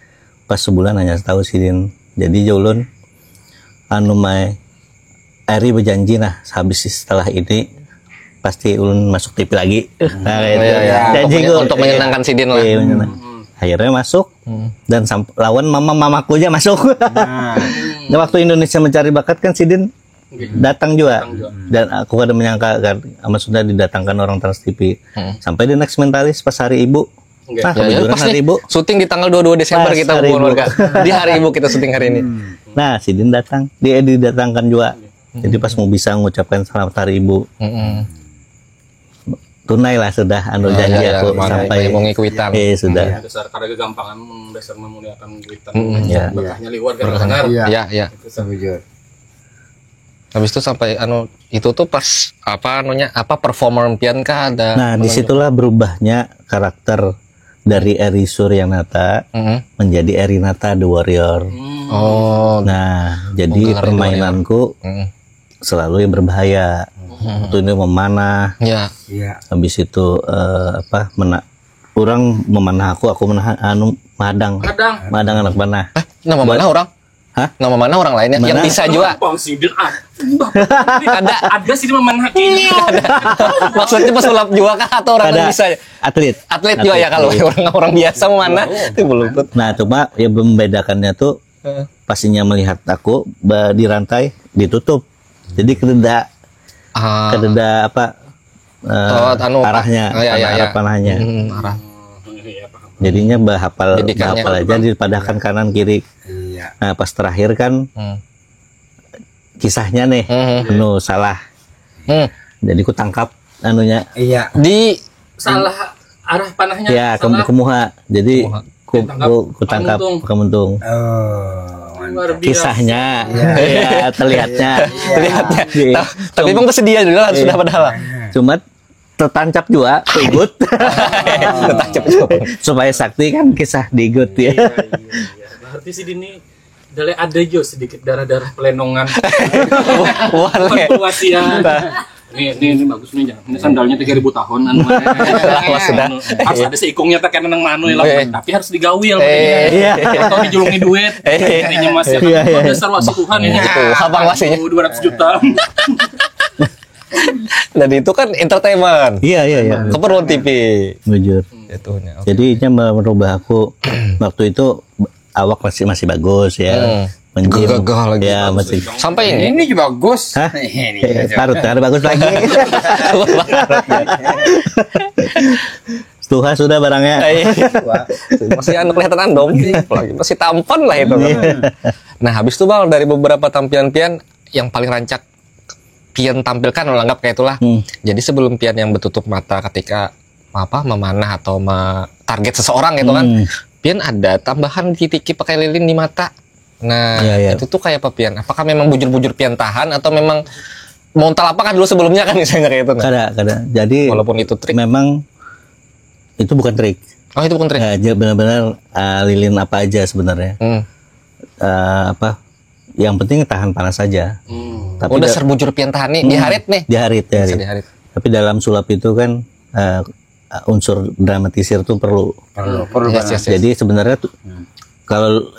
pas sebulan hanya tahu si Din. Jadi Jolun anu mai Eri berjanji nah habis setelah ini pasti ulun masuk TV lagi. Nah, itu. Iya. Janji Untuk menyenangkan si Din lah. Iya, akhirnya masuk dan lawan mamaku aja masuk. Nah, waktu Indonesia Mencari Bakat kan si Din datang juga. Dan aku kada menyangka kan sudah didatangkan orang Trans TV. Sampai di Next Mentalis pas hari ibu. Nah, kebetulan pas hari nih, ibu. syuting di tanggal 22 Desember Pas kita hari hubungan ibu. warga. Di hari ibu kita syuting hari ini. Nah, si Din datang. Dia didatangkan juga. Jadi pas mau bisa mengucapkan selamat hari ibu. Tunai lah sudah janji aku sampai mau ngikutan. Sudah. Dasar kada kegampangan dasar memuliakan kuitan. Iya. Berkahnya liwat kan dengar. Iya. Habis itu sampai itu tuh pas apa performer pian kah ada. Nah, disitulah berubahnya karakter dari Eri Suryanata menjadi Erinata The Warrior. Oh. Nah, jadi permainanku selalu yang berbahaya. Waktu ini memanah. Iya. Habis itu orang memanah aku madang anak panah. Nama mana orang? Hah? Nama mana orang lainnya yang Mana? bisa juga? Bang Sidin ada sih di memanah ini. Maksudnya pesulap juga kah atau orang Ada yang bisa? atlet. Atlet juga ya kalau orang biasa mana itu belum. Nah, cuma yang membedakannya tuh pastinya melihat aku di rantai ditutup. Jadi kededa arahnya, arah panahnya. Arah. Jadinya bahapal Didikannya. aja dipadahkan kanan kiri. Nah, pas terakhir kan kisahnya nih, salah. Jadi ku tangkap Di Salah arah panahnya. ya salah. kemuha. Jadi ku tangkap kemuntung. Luar biasa. Kisahnya, ya terlihatnya. tapi emang bersedia juga lah sudah padahal. Cuma tertancap juga, ikut. Tertancap juga. Supaya sakti kan kisah digut ya. Iya. Berarti si Dini ada jo sedikit darah-darah pelenongan. Boleh. Wasiat. Ini bagus nih jangan. Ini sandalnya 3.000 tahun Lama sudah. Harus ada seikungnya tak kena nang manu lah. Iya. Tapi harus digawi lah. Iya. Atau dijulungi duit. Kayaknya Mas ya. Dasar wasi Tuhan ini. Itu abang wasinya. 200 juta. Dan itu kan entertainment. Iya. Keperluan TV. Jujur. Itunya. Jadinya merubah aku waktu itu awak masih bagus ya. Gagah lagi. Ya masih. Sampai ini. Ini juga bagus. Hah? Ini Parut ada bagus lagi. Tuhan sudah barangnya. Masih kelihatan andong. Masih tampan lah itu. Nah, habis itu Bang dari beberapa tampilan Pian yang paling rancak Pian tampilkan anggap kayak itulah. Jadi sebelum Pian yang bertutup mata ketika memanah atau target seseorang gitu kan. Pian ada tambahan titik pakai lilin di mata. Nah, itu tuh kayak apa Pian? Apakah memang bujur-bujur Pian tahan atau memang montal apa kan dulu sebelumnya kan misalnya kayak itu? Kada. Jadi walaupun itu trik. memang itu bukan trik. Oh, itu bukan trik. Ya, benar-benar lilin apa aja sebenarnya. Yang penting tahan panas saja. Tapi udah serbujur Pian tahan nih, diharit nih. Diharit. Diharit. Tapi dalam sulap itu kan unsur dramatisir tuh perlu. Yes. Jadi sebenarnya tuh kalau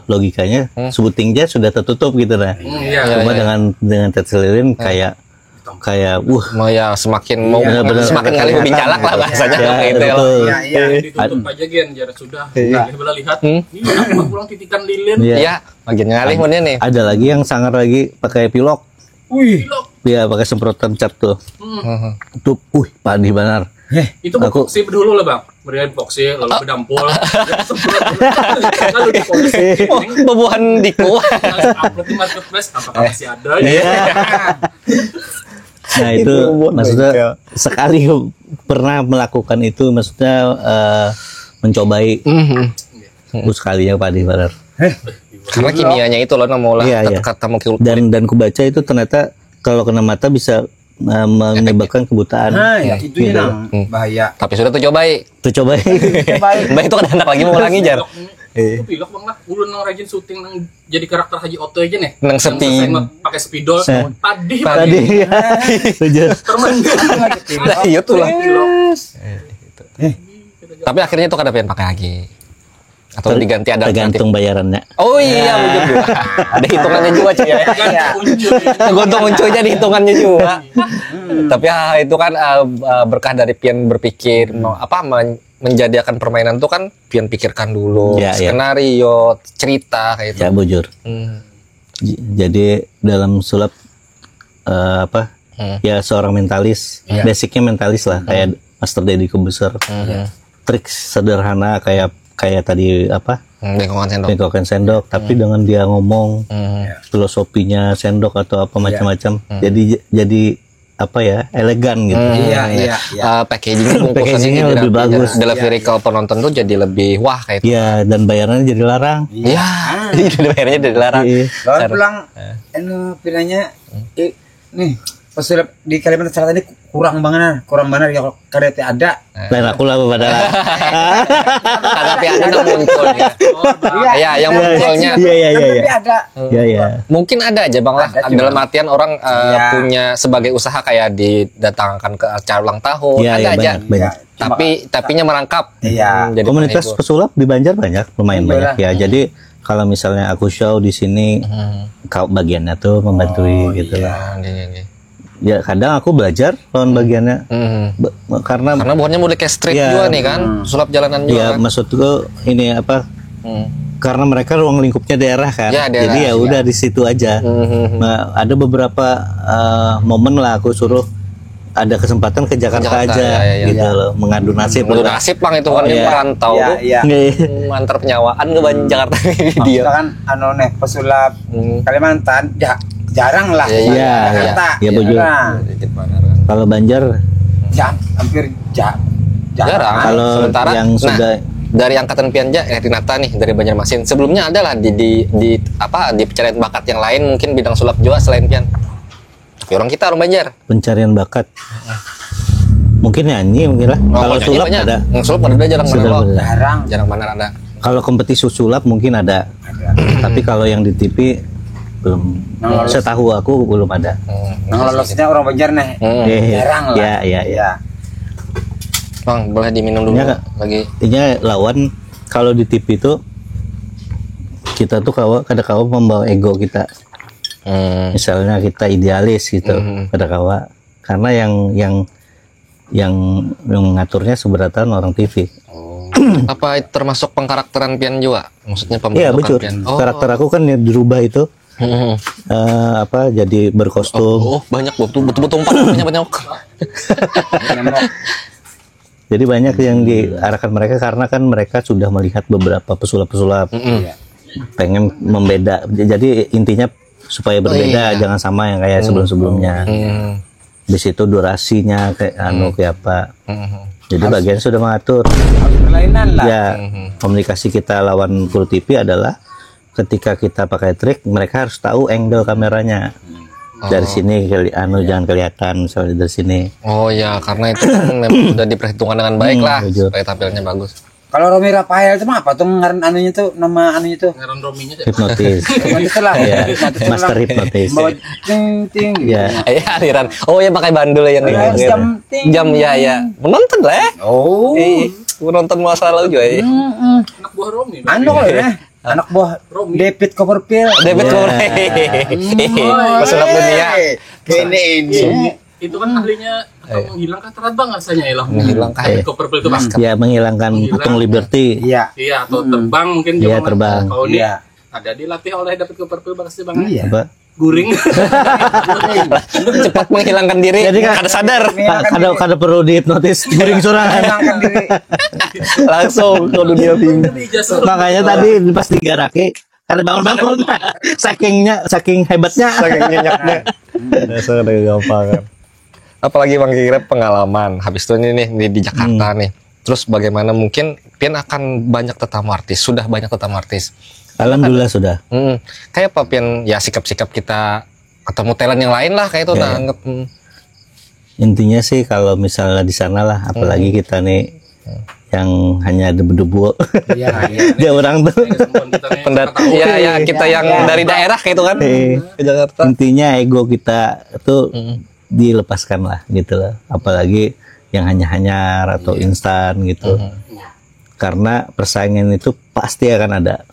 logikanya syutingnya sudah tertutup gitu nah. Cuma dengan tetel lilin kayak mau ya semakin mau bener-bener semakin kali lebih calak lah bahasanya ya, kayak gitu ya. betul. Iya, ditutup aja Gen, jarak sudah. Boleh lihat. Ini aku pulang titikan lilin. Iya, bagian ngalih mana nih. Ada lagi yang sangar lagi pakai pilok. Iya, pakai semprotan cat tuh. Tuh, padih benar. Itu boxy dulu lah Bang. Berian boxy lalu berdampul. Lalu di polisi. Bebuhan Diko. Upload di marketplace apakah masih ada? Nah itu maksudnya sekali pernah melakukan itu maksudnya mencobai sekalinya padih benar. Karena kimianya itu loh mau lah kata mau dan kubaca itu ternyata kalau kena mata bisa menyebabkan kebutaan. Itu yang bahaya. Tapi sudah tuh cobai. Mbak itu kan anak lagi mau ulangi jar. Itu pilok Bang lah. Ulun nang rajin syuting nang jadi karakter Haji Oto aja nih. Nang sepi. Pakai spidol. Padih. Nah, iya tuh lah. Tapi akhirnya itu kada pengen pakai lagi. Atau diganti ada tergantung bayarannya. Oh iya, betul juga. Ada hitungannya juga cuy ya. Tergantung uncunya di hitungannya juga. Tapi itu kan berkah dari pian berpikir menjadikan permainan tuh kan pian pikirkan dulu skenario, cerita kayak itu. Ya bujur. Jadi dalam sulap ya seorang mentalis, basicnya mentalis lah kayak Master Deddy Corbuzier. Trik sederhana kayak tadi bengkokan sendok, tapi dengan dia ngomong filosofinya sendok atau apa macam-macam, jadi apa ya, elegan gitu. Packagingnya lebih bagus. Delivery ke penonton tuh jadi lebih wah kayak itu. Iya, dan bayarannya jadi larang. Iya, bayarannya jadi larang. Lawan pulang, piranya nih pas di Kalimantan Selatan ini kurang banget ya kalau KDT ada. Dan aku lah padahal. Tapi ada yang munculnya. Iya, yang munculnya. Iya. Tapi ada. Iya. Mungkin ada aja Bang lah. Dalam artian orang punya sebagai usaha kayak didatangkan ke acara ulang tahun. Ada aja. Banyak. Tapinya merangkap. Iya. Jadi Komunitas pesulap di Banjar lumayan banyak ya. Jadi kalau misalnya aku show di sini, kau bagiannya tuh membantu gitu lah. Ya kadang aku belajar lawan bagiannya karena bukannya mulai kayak street juga nih kan, sulap jalanan juga. Iya, maksudku ini apa? Karena mereka ruang lingkupnya daerah kan, jadi ya udah di situ aja. Nah, ada beberapa momen lah aku suruh ada kesempatan ke Jakarta aja gitu loh, mengadu nasib. Mengadu nasib Bang itu kan merantau tuh, antar penyawaan ke Jakarta dia. Kan pesulap Kalimantan jarang lah Jakarta. Iya bujur. Kalau Banjar hampir jarang. Kalau sementara yang sudah dari angkatan Pianja Rinata nih dari Banjarmasin. Sebelumnya ada lah di pencarian bakat yang lain mungkin bidang sulap juga selain Pian. Tapi orang Banjar. Pencarian bakat. Mungkin nyanyi mungkin lah. Kalau sulap ada. Sulap ada jarang mana ada. Kalau kompetisi sulap mungkin ada. Tapi kalau yang di TV belum, setahu aku belum ada. Lolosnya orang Banjar nih, jarang lah. Iya. Bang, boleh diminum dulu lagi. Intinya lawan kalau di TV itu kita tuh kadang-kadang membawa ego kita. Misalnya kita idealis gitu, kadang-kadang karena yang mengaturnya sebenarnya orang TV. Apa itu termasuk pengkarakteran Pian juga? Maksudnya Iya betul. Pian. Karakter aku kan ya dirubah itu. Jadi berkostum. Banyak betul-betul banyak. Jadi banyak yang diarahkan mereka karena kan mereka sudah melihat beberapa pesulap-pesulap. Pengen membeda. Jadi intinya supaya berbeda, jangan sama yang kayak sebelum-sebelumnya. Di situ durasinya kayak kayak apa. Jadi bagian sudah mengatur. Perlainan lah. Ya, komunikasi kita lawan full TV adalah ketika kita pakai trik, mereka harus tahu angle kameranya. Dari sini jangan kelihatan misalnya dari sini. Oh ya, karena itu kan memang sudah diperhitungkan dengan baik lah supaya tampilnya bagus. Kalau Romi Rafael itu apa tuh ngaran nama anunya tuh? Ngaran Rominya Hipnotis. Itulah. Master hipnotis. Ting. Ya. Aliran. Oh ya pakai bandul yang jam ya. Menonton lah ya. Oh. Menonton masa lalu juga ya. Anak buah Romi. Anak buah David Copperfield. Pesulap dunia. Ini. Itu kan ahlinya menghilangkan terbang rasanya ya lah. Menghilangkan Copperfield itu pas. Ya menghilangkan patung Liberty. Iya. Iya, atau terbang mungkin Iya, terbang. Kalau ini ada dilatih oleh David Copperfield pasti Bang. Iya. Apa? Guring. Cepat menghilangkan diri. Jadi kada sadar. Kada perlu dihipnotis guring sorangan. Menghilangkan diri. Langsung ke dunia bingung. Makanya tadi pas digaraki kada bangun-bangun. Saking hebatnya. Saking nyenyaknya. Dasar gampang. Apalagi Bang kira pengalaman habis itu nih di Jakarta nih. Terus bagaimana mungkin Pian akan banyak tetamu artis, sudah banyak tetamu artis. Alhamdulillah sudah. Kayak apa Pian ya sikap-sikap kita ketemu talent yang lain lah kayak itu anggap. Intinya sih kalau misalnya di sana lah, apalagi kita nih yang hanya debu-debu. Iya. Dia orang tuh. Ya kita yang dari daerah kayak itu kan. Ke Jakarta. Intinya ego kita tuh dilepaskan lah gitu lah. Apalagi yang hanya-hanyar atau instan gitu. karena persaingan itu pasti akan ada.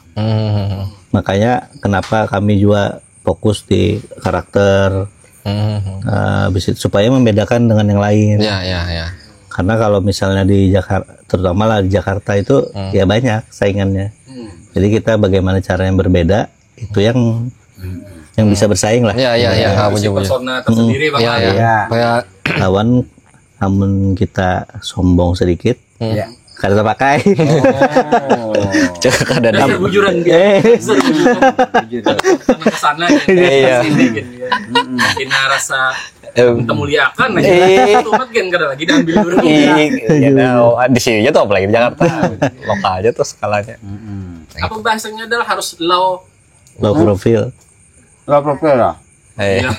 Makanya kenapa kami juga fokus di karakter, supaya membedakan dengan yang lain. Ya. Karena kalau misalnya di Jakarta, terutama lah di Jakarta itu ya banyak saingannya. Jadi kita bagaimana cara yang berbeda itu yang bisa bersaing lah. Ya. Si persona tersendiri bang. Ya. Kayak Lawan namun kita sombong sedikit, Iya. kada pakai. cek ada Dasar bujuran dia. Dasar bujuran. Senang kesana gitu. Iya. Sini gitu ya. Kena rasa termuliakan aja. Itu mat gen kada lagi diambil dulu. di sini aja tuh apalagi di Jakarta. Lokal aja tuh skalanya. Apa bahasanya adalah harus low Low profile. Lo profil lah. Eh, ya.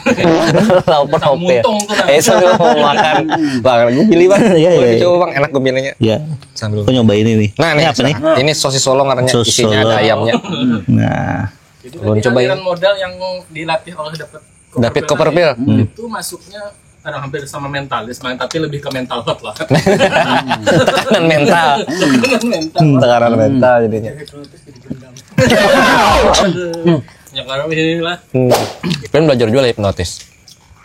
lauk profil. Muntung tuh nah. Sambil mau makan, bang, gue pilih bang. Iya, iya, iya. Coba bang, enak gue pilihnya. Ya, Sambil. aku nyobain ini. Nah, Ini nih apa nih? Ini sosis Solo karena Sosis isinya Solo. ada ayamnya. Nah, Jadi Belum tadi coba ya? aliran modal yang dilatih oleh David Copperfield. itu masuknya kadang hampir sama mentalis, tapi lebih ke mental health lah. Tekanan mental. Tekanan mental jadinya. Ya karena inilah. Kan belajar juga hipnotis.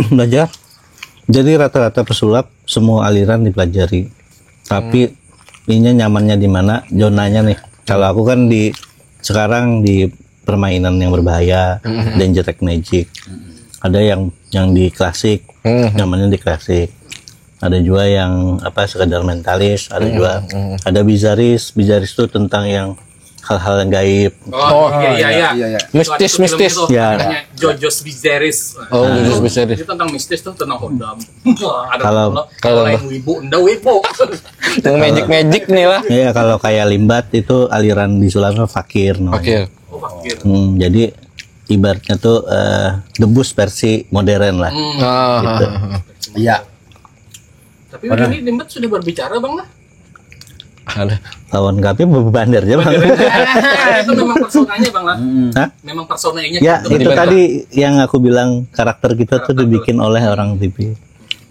belajar. Jadi rata-rata pesulap semua aliran dipelajari. Tapi ininya nyamannya di mana? Zonanya nih. Kalau aku kan sekarang di permainan yang berbahaya, Danger Tech Magic. Ada yang di klasik, nyamannya di klasik. Ada juga yang sekedar mentalis, ada juga ada bizaris. Bizaris itu tentang yang hal-hal yang gaib. Oh, iya. Mistis. Ya. Namanya Jojo's Bizarris. Oh, Jojo's Bizarris. Itu tentang mistis tuh, tentang hodam. Kalau- lain wibu, nda wibu. Yang magic nih lah. Ya kalau kayak limbat itu aliran di sulapnya fakir. namanya. Oke. Oh, fakir. Jadi ibaratnya tuh debus versi modern lah. Gitu. Iya. Tapi ini Limbat sudah berbicara bang lah. Ada. Lawan kami berbandar aja bang. Itu memang personanya bang lah. Hah? Memang personanya. Ya gitu. itu tadi yang aku bilang karakter kita tuh dibikin oleh orang TV.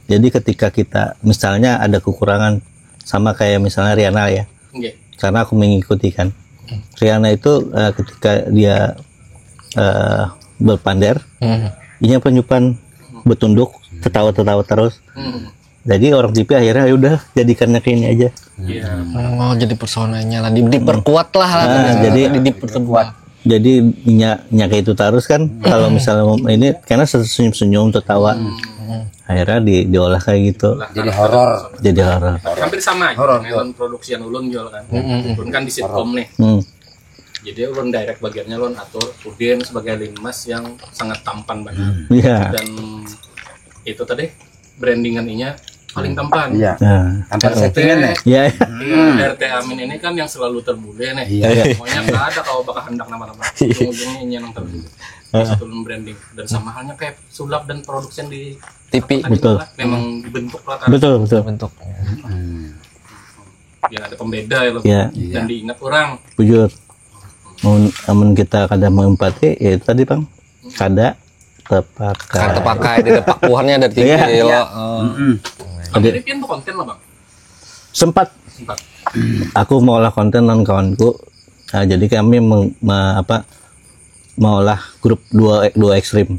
Jadi ketika kita misalnya ada kekurangan sama kayak misalnya Riana ya, Oke. karena aku mengikuti kan. Riana itu ketika dia berpandar, inya penyupan bertunduk, tertawa terus. Jadi orang TV akhirnya ya udah jadikannya kayak ini aja. Iya. Oh, jadi personanya lah diperkuat lah. Diperkuat. Jadi kayak itu terus kan. Kalau misalnya ini karena senyum tertawa, akhirnya diolah kayak gitu. Jadi horor. Jadi horor. Hampir sama aja. Ngelon produksian ulun jual kan. Ulun kan di sitkom nih. Jadi ulun direct bagiannya ulun atur Udin sebagai Linmas yang sangat tampan banget. Iya. Dan itu tadi brandingannya paling tampan. Iya. Nah, Tanpa settingan ya. ya. Iya, RT Amin ini kan yang selalu terbule nih. Iya. Pokoknya nggak ada kalau bakal hendak nama-nama. Ujung-ujungnya ini yang terbule. Satu branding dan sama halnya kayak sulap dan produksi yang di TV. tadi Betul. lah, memang dibentuk lah kan. Betul. Bentuk. Biar ada pembeda ya loh. Ya, Dan diingat orang. bujur. Namun kita kadang mengempati, ya itu tadi bang, kada terpakai. Kartu pakai di depak buahnya dari TV Iya. lo. Bang ini pian tuh konten lah bang. Sempat Sempat. aku mau olah konten dan kawanku. Nah, jadi kami mengolah grup dua ekstrim.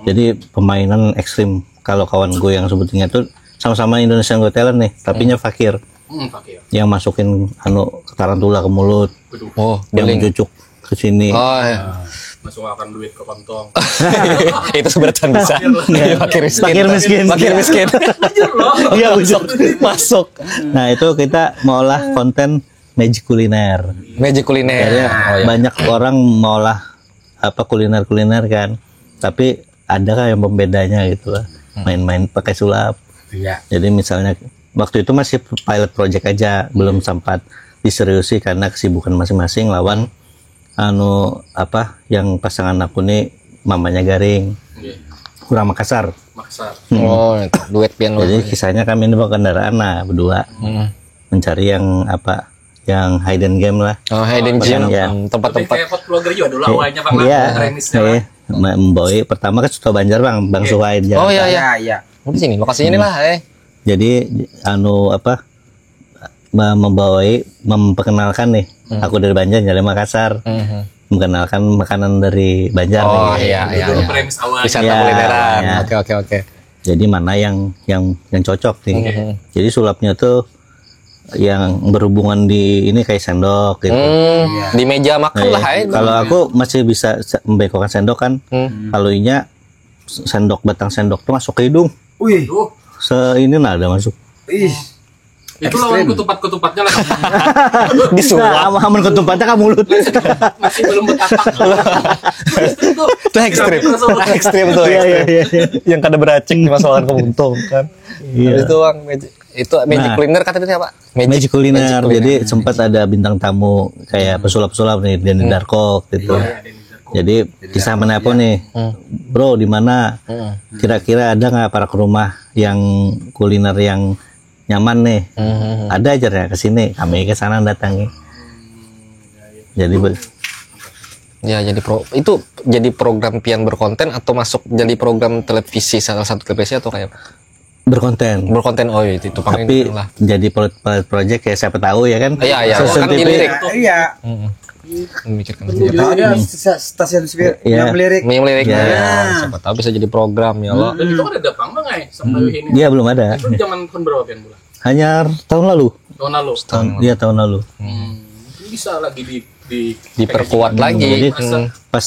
Jadi pemainan ekstrim. Kalau kawan gue yang sebetulnya tuh sama-sama Indonesian Got Talent nih, tapi nya fakir. Fakir. Yang masukin tarantula ke mulut, Waduh. Oh, yang beling. mencucuk ke sini. Oh, iya. Masuk akan duit ke kantong. Itu sebenarnya bisa. Fakir miskin. Fakir miskin. Fakir miskin. Iya, masuk. Nah, itu kita mengolah konten magic kuliner. Magic kuliner. Akhirnya Oh, iya. banyak orang mengolah kuliner kan, tapi ada kan yang pembedanya gitu lah, main-main pakai sulap. Iya. Jadi misalnya waktu itu masih pilot project aja, belum sempat diseriusi karena kesibukan masing-masing. Lawan yang pasangan aku nih mamanya Garing, kurang Makassar. Maksar. Oh, itu duet pian lo. Jadi kisahnya kami ini bawa kendaraan berdua mencari yang hidden game lah. Oh, hidden gem. Ya. Tapi Tempat-tempat. kayak hot blogger juga dulu awalnya bang. Iya, Remisnya lah. membawa pertama kan Suto Banjar bang Suhaid Oh, Jakarta. iya. Iya, iya. Oh, di sini lokasinya ini lah, Jadi memperkenalkan nih. Aku dari Banjar, dari Makassar. Memperkenalkan makanan dari Banjar Oh nih. iya iya. Itu iya. premis awal. Wisata Iya, kulineran. iya. Oke. Jadi mana yang cocok nih. Jadi sulapnya tuh yang berhubungan di ini kayak sendok gitu. Di meja makan lah ya. Kalau aku masih bisa membengkokkan sendok kan. Kalau inya sendok, batang sendok tuh masuk ke hidung. Wih, Ini ada masuk. ih. Itu lawan ketupat-ketupatnya lah. Disuap. Aman ketumpatnya ke mulut. Masih belum betapak. Itu ekstrim. Ekstrim tuh. Iya, iya, iya. Yang kada beracik dimasukkan ke buntung kan. Iya. Habis itu Bang, itu magic Nah. kuliner kata itu apa? Magic kuliner. Jadi sempat ada bintang tamu kayak pesulap-pesulap nih, Denny Darkok gitu. Jadi kisah menapa nih, bro, di mana? Kira-kira ada nggak para ke rumah yang kuliner yang nyaman nih? Ada aja ya ke sini, kami ke sana datangi. Jadi Ya jadi itu jadi program pian berkonten atau masuk jadi program televisi salah satu televisi atau kayak apa? berkonten. Berkonten oh itu Tapi panggilan lah. jadi project kayak siapa tahu ya kan? Iya, iya. Stasiun Kan TV. dilirik. Iya. Memikirkan Ada stasiun TV Iya. yang melirik. lirik Ya. siapa tahu bisa jadi program ya Allah. Dan itu kan ada pang bang sampai ini. Iya belum ada. Itu zaman tahun berapa kan bulan? Hanya tahun lalu. Tahun lalu. Iya tahun lalu. Itu bisa lagi Diperkuat lagi. Jadi pas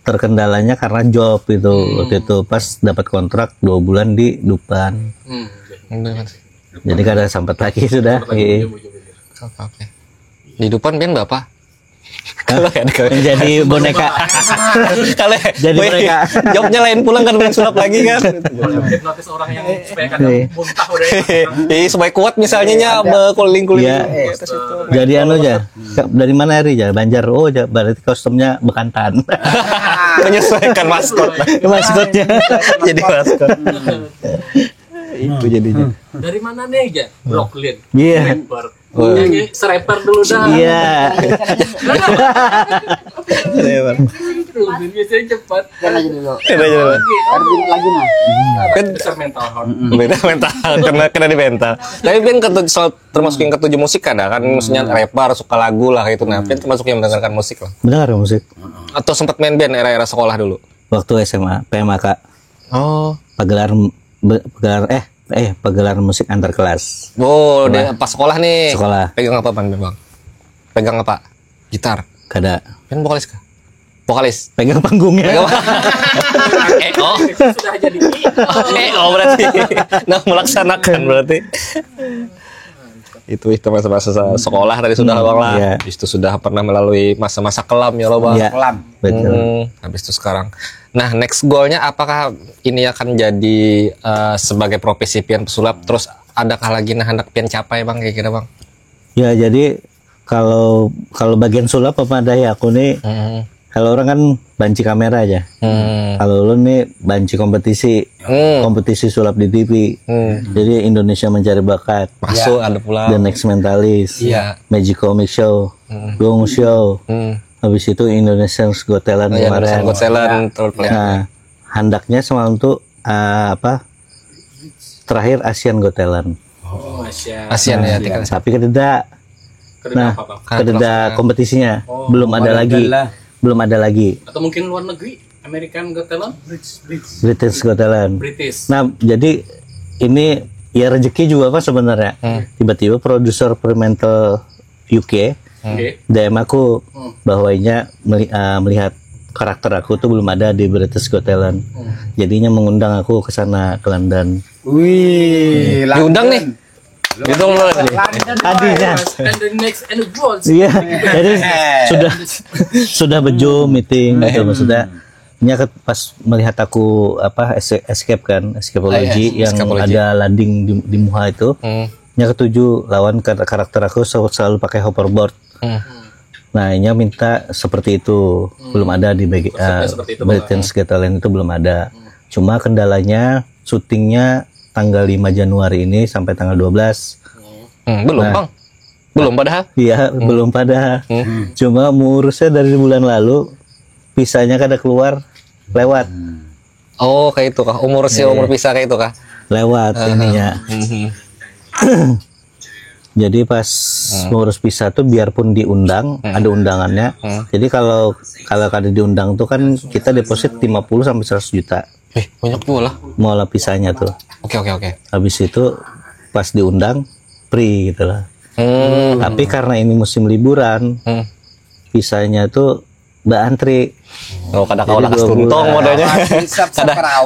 terkendalanya karena job itu waktu itu pas dapat kontrak 2 bulan di Dupan. Jadi kada sempat lagi sudah. Iya. Oke. Di depan pian Bapak. Kalau ada Jadi boneka. kalau Jadi mereka. jobnya lain pulang kan bulan sulap lagi kan. Hipnotis orang yang supaya kadang muntah udah. Jadi supaya kuat misalnya nya keliling-keliling. Iya. Jadi anu aja. Dari mana Ri? Banjar. Oh, berarti kostumnya bekantan. Menyesuaikan maskot. Maskotnya. Jadi maskot. Itu jadinya. Dari mana nih ya? Brooklyn. Iya. Rapper. Nyanyi serapper dulu dah. Iya. Biasanya cepat. Kan lagi dulu. Lagi nah. Kan besar mental heart. beda mental kena di mental. Tapi Ben termasuk yang ketujuh musik ada kan maksudnya rapper suka lagu lah gitu. Nah, Ben termasuk yang mendengarkan musik lah. Benar musik. Atau sempat main band era-era sekolah dulu. Waktu SMA, PMAK. Oh. Pagelaran musik antar kelas. Oh, pas sekolah nih. Sekolah. Pegang apa Bang? Pegang apa? Gitar. Kada Ben vokalis kah? Vokalis. pegang panggungnya. Pegang oh. Sudah jadi Oh berarti. Nah, melaksanakan berarti. Itu masa-masa sekolah tadi sudah Bang lah. Iya. Habis itu sudah pernah melalui masa-masa kelam ya loh Bang. Iya. Kelam. Betul. Habis itu sekarang. Nah, next goalnya apakah ini akan jadi sebagai profesi pian pesulap? Terus adakah lagi hendak pian capai Bang kira-kira Bang? Ya jadi kalau bagian sulap apa ada ya aku nih. Kalau orang kan banci kamera aja. Kalau lu nih banci kompetisi. Kompetisi sulap di TV. Jadi Indonesia Mencari Bakat. Masuk ada pula. The Next Mentalist. Iya. Magic Comic Show. Gong Show. Habis itu Indonesia's Got Talent Yang kemarin. Got Talent terus Nah, hendaknya semalam tuh terakhir Asian Got Talent. ASEAN ya tingkat Tapi kededa. Nah, apa bang? kededa kompetisinya belum ada lagi. Belum ada lagi. Atau mungkin luar negeri? American Got Talent? British Got Talent. British. Nah, jadi ini ya rezeki juga Pak sebenarnya. Tiba-tiba produser Fremantle UK Oke. DM aku bahwanya melihat karakter aku tuh belum ada di British Got Talent. Jadinya mengundang aku ke sana ke London. Wih, diundang nih. Itu Tadinya. And the next and the world. Iya. Jadi sudah bejo meeting gitu maksudnya. Pas melihat aku escape kan, escapology yang escapology. ada landing di Muha itu. Nya ketujuh lawan karakter aku selalu pakai hoverboard. Nah, nya minta seperti itu. Belum ada di seperti itu, Britain's Got Talent itu belum ada. Cuma kendalanya syutingnya tanggal 5 Januari ini sampai tanggal 12. Belum Bang. Belum padahal. Iya, belum pada. Cuma ngurusnya dari bulan lalu, visanya kada keluar, lewat. Oh, kayak itu kah? Umur pisah kayak itu kah? Lewat ininya. Jadi pas ngurus visa tuh biarpun diundang, ada undangannya. Jadi kalau kada diundang tuh kan kita deposit 50 sampai 100 juta. Banyak juga lah. Mau lah visanya tuh. Oke. Habis itu pas diundang free gitu lah. Tapi karena ini musim liburan, visanya tuh mbak antri. Oh, kadang Jadi lakas 2 tuntung bulan. modalnya.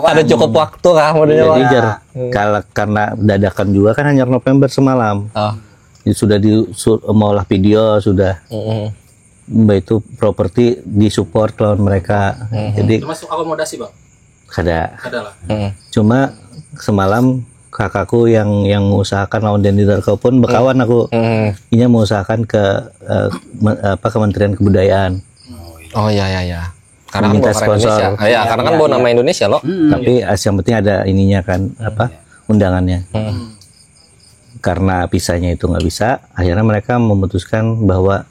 Ada cukup waktu kah modalnya, Jadi Pak? kalau karena dadakan juga kan hanya November semalam. Sudah maulah video sudah. Mbak itu properti disupport lawan mereka. Jadi Termasuk akomodasi bang? kada. Ada lah. Cuma semalam kakakku yang mengusahakan lawan Dendi Darko pun bekawan aku. Inya mengusahakan ke Kementerian Kebudayaan. Oh iya. Karena kan Minta bawa orang Indonesia. sponsor. Karena kan bawa nama Indonesia loh. Tapi yang penting ada ininya kan undangannya. Karena visanya itu nggak bisa, akhirnya mereka memutuskan bahwa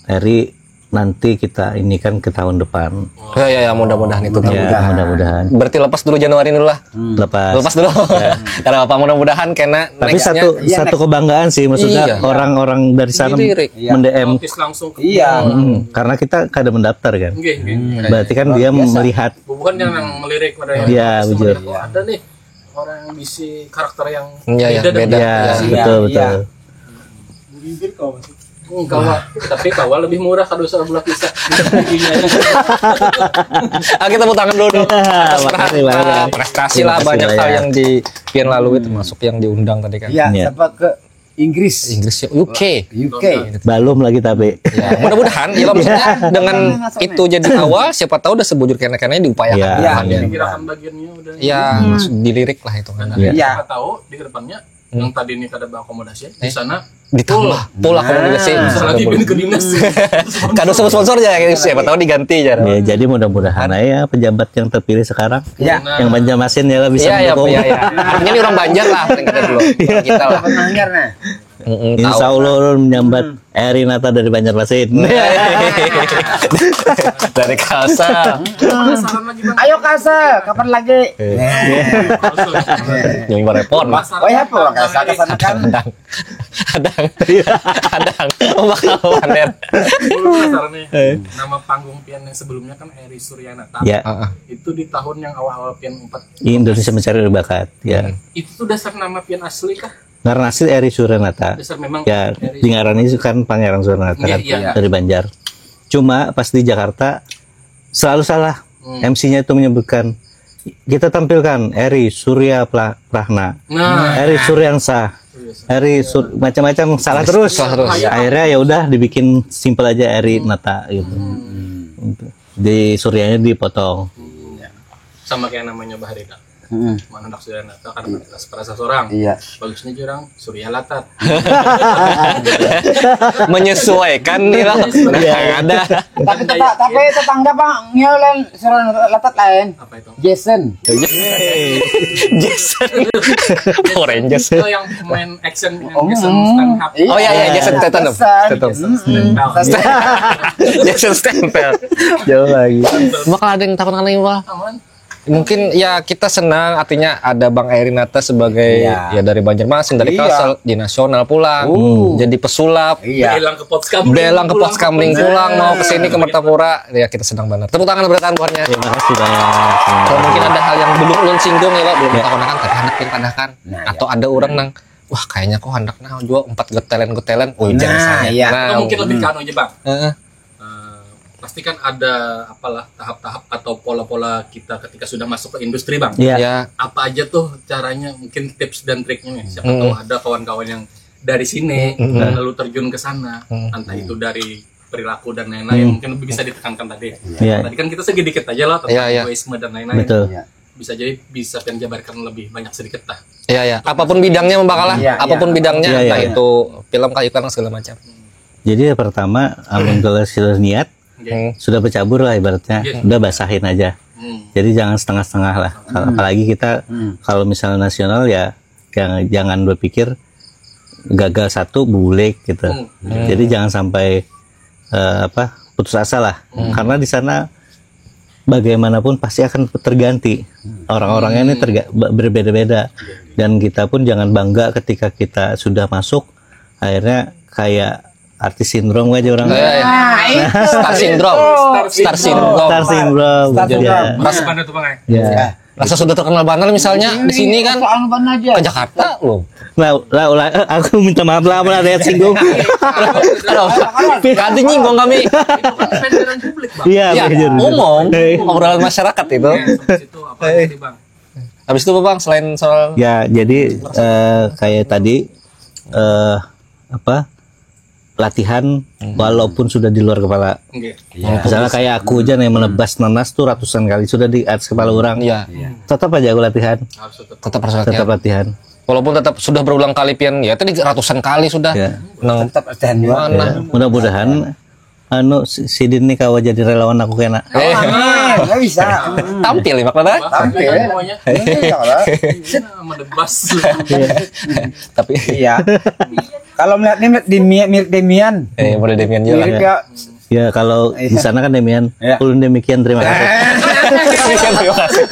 Eri nanti kita ini kan ke tahun depan. Ya, mudah-mudahan itu Ya, mudah-mudahan. Berarti lepas dulu Januari dulu lah. Lepas. Dulu. Karena apa mudah-mudahan kena Tapi nextnya. satu kebanggaan sih, maksudnya Iya. orang-orang dari sana Dilirik. mend-DM. Notis langsung ke Karena kita kada mendaftar kan. Nggih. Berarti kan dia melihat. Bukan yang melirik pada yang Iya, betul. ada nih orang yang bisa karakter yang Iya, beda. Ya, betul. Kawal, tapi kawal lebih murah kalau usah belah pisah. Kita tepuk tangan dulu dong. Atas Makasih banyak. prestasi Terima lah kasih banyak hal banyak. yang di pian lalu termasuk yang diundang tadi kan. Iya, Iya. sampai ke Inggris, Inggris UK. UK. Belum lagi tapi. Ya, mudah-mudahan ya maksudnya dengan itu jadi awal siapa tahu udah sebujur kena-kenanya diupayakan. Iya. kan, ya. Gerakan bagiannya udah. Ya, langsung dilirik lah itu kan. Iya. Siapa tahu di kedepannya yang tadi ini kada akomodasi di sana Ditambah pola komunikasi. bisa lagi pindah ke dinas. Kado sama sponsor ya siapa tahu diganti ya. Ya, jadi mudah-mudahan aja pejabat yang terpilih sekarang, Ya. yang Banjarmasin ya bisa Iya, mendukung. iya. Artinya ini orang Banjar lah paling kita dulu. Orang kita lah. Penanggar nah. Insya Allah ulun menyambat Eri Nata dari Banjarmasin. Dari Kalsa. Saran lagi bang. Ayo Kasa, kapan lagi? Yang repot, Mas. Oh ya, apa Kasa kesana kan? Adang. Oh, bakal panen. Penasaran nih. Nama panggung pian yang sebelumnya kan Eri Suryanata. Ya, Itu di tahun yang awal-awal pian 4. Indonesia Mencari Bakat. Ya, Itu tuh dasar nama pian asli kah? karena hasil Eri Surenata. Dasar memang Ya, Eri. di ngaran ini kan Pangeran Surenata kan Iya. dari Banjar. Cuma pas di Jakarta selalu salah. MC-nya itu menyebutkan kita tampilkan Eri Surya Prahna, Nah, Eri Suryansa, macam-macam salah terus. Akhirnya ya udah dibikin simpel aja Eri Nata gitu. Di Suryanya dipotong. sama kayak namanya Baharita. Mana anak Suryanata karena atas perasa seorang. Iya. Bagusnya jurang Surya Latat. Menyesuaikan nih lah. Ada. Tapi tetangga Bang ngiolen suruh latat lain. Apa itu? Jason. Jason. Power Rangers. Itu yang main action yang Jason Statham. Oh iya, Jason Statham. Jason Statham. Jauh lagi. Bakal ada yang takut lagi, Wah. Aman. Mungkin ya kita senang artinya ada Bang Eri Nata sebagai ya dari Banjarmasin, dari Kalsel di nasional pulang, jadi pesulap, Belang ke Potskamling. belang ke Potskamling pulang mau ke sini ke Mertapura, ya kita senang banget. Tepuk tangan bertahan buatnya. Terima kasih banyak. Kalau mungkin ada hal yang belum ulun singgung ya lo, belum tahu kan tadi anak yang padakan, atau ada orang nang wah kayaknya kok hendak nah jual 4 getelen, oh jangan saya. Atau mungkin lebih kanu aja bang. Heeh. Pasti kan ada apalah tahap-tahap atau pola-pola kita ketika sudah masuk ke industri bang. Iya. Ya, Apa aja tuh caranya, mungkin tips dan triknya nih. Siapa tahu ada kawan-kawan yang dari sini dan lalu terjun ke sana, entah itu dari perilaku dan lain-lain, mungkin lebih bisa ditekankan tadi. Iya. Tadi kan kita sedikit aja lah tentang Iya. egoisme dan lain-lain. Betul. Bisa jadi bisa penjabarkan lebih banyak sedikit lah. ya. Apapun bidangnya Mbak Kala, apapun bidangnya, Iya, entah iya. itu film, iklan segala macam. Jadi pertama alhamdulillah sudah niat, sudah bercabur lah ibaratnya, udah basahin aja. Jadi jangan setengah-setengah lah. Apalagi kita kalau misalnya nasional ya jangan berpikir gagal satu bulik gitu. Jadi jangan sampai putus asa lah. Karena di sana bagaimanapun pasti akan terganti. Orang-orangnya ini berbeda-beda. Dan kita pun jangan bangga ketika kita sudah masuk akhirnya kayak artis sindrom aja orang. Star syndrome. Star syndrome. Star syndrome. Ya. Pas mana tuh Bang? Ya. Rasa sudah terkenal banget misalnya di sini kan ke Jakarta loh. Aku minta maaf lah pernah ada singgung. Ganti nyinggung kami. Pendidikan publik Bang. Iya, Ya, bener. ngomong obrolan masyarakat itu. Itu apa tadi Bang? Habis itu apa, Bang, selain soal Ya, jadi kayak tadi apa? Latihan walaupun sudah di luar kepala. Oke. Misalnya kayak aku aja nih menebas nanas tuh ratusan kali sudah di atas kepala orang. Iya. Tetap aja aku latihan. Harus tetap. tetap harus latihan. Tetap latihan. Walaupun tetap sudah berulang kali pian ya tadi ratusan kali sudah. Ya. Nang Tetap latihan juga. mana? Ya, mudah-mudahan si Din nih kawa jadi relawan aku kena. Amin, nggak bisa. Tampil ya maknanya. Tampil. Semuanya. Iya, kalau Sama debas. Tapi iya. Kalau melihat ini mirip Demian. boleh Demian juga. Mirip ya. Ya kalau di sana kan Demian. Ya. Ulun demikian, terima kasih. Terima kasih.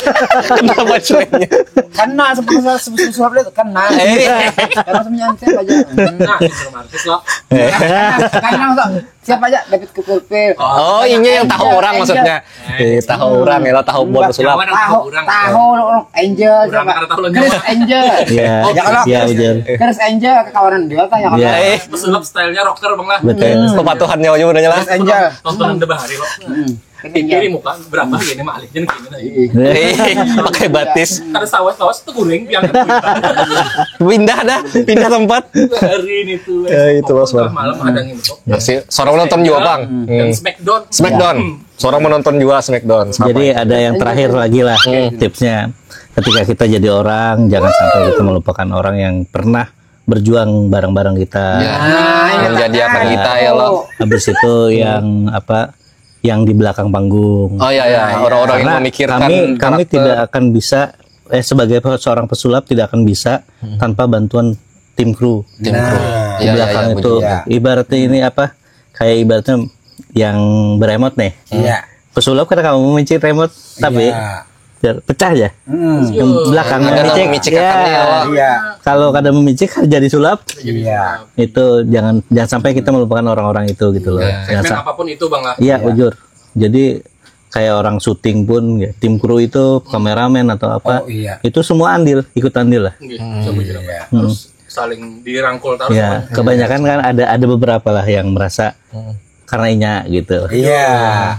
Kenapa cueknya? Kena sebesar itu kena. Karena menyantai aja. Nah, film artis loh. Kena siapa aja David Kupulpil. Oh, ini yang tahu orang maksudnya. Tahu orang ya, tahu buat pesulap. Tahu Angel Orang siapa? karena tahu lagi. Chris Angel. Iya. Ya kalau Iya, betul. Chris Angel kekawanan dia kan ya kalau. Iya. Pesulap stylenya rocker Bang lah. Betul. Kepatuhannya aja udah nyala. Chris Angel. Tontonan debahari loh. Kiri muka berapa gini mah alihnya gini. Pakai batis. Ada sawas-sawas tuh goreng yang Pindah tempat. hari ini tuh. Ya, itu Mas Bar. Malam ada yang itu. Ya, si seorang menonton juga, Bang. Dan Smackdown. Smackdown. Seorang menonton juga Smackdown. Sama. Jadi ada yang terakhir lagi lah tipsnya. Ketika kita jadi orang, jangan sampai kita melupakan orang yang pernah berjuang bareng-bareng kita. Ya, menjadi apa kita ya lo. Habis itu yang apa? Yang di belakang panggung. Oh iya ya, orang-orang yang Karena memikirkan kami karakter. tidak akan bisa sebagai seorang pesulap tidak akan bisa tanpa bantuan tim kru. Tim kru. Di Iya, belakang iya, itu ibaratnya ini apa? Kayak ibaratnya yang beremote nih. Iya. Pesulap kan kamu mencet remote tapi pecah aja. Yang belakang Ada memicik akannya, ya. Iya. Kalau kadang memicik jadi sulap. Iya. Itu jangan sampai kita melupakan orang-orang itu gitu loh. Jangan Segmen apapun itu Bang lah. Iya, ujur. Jadi kayak orang syuting pun ya, tim kru itu kameramen atau apa. Oh, iya. Itu semua ikut andil lah. Coba kira harus saling dirangkul terus. Ya, kebanyakan kan ada beberapa lah yang merasa karena inya gitu. Iya.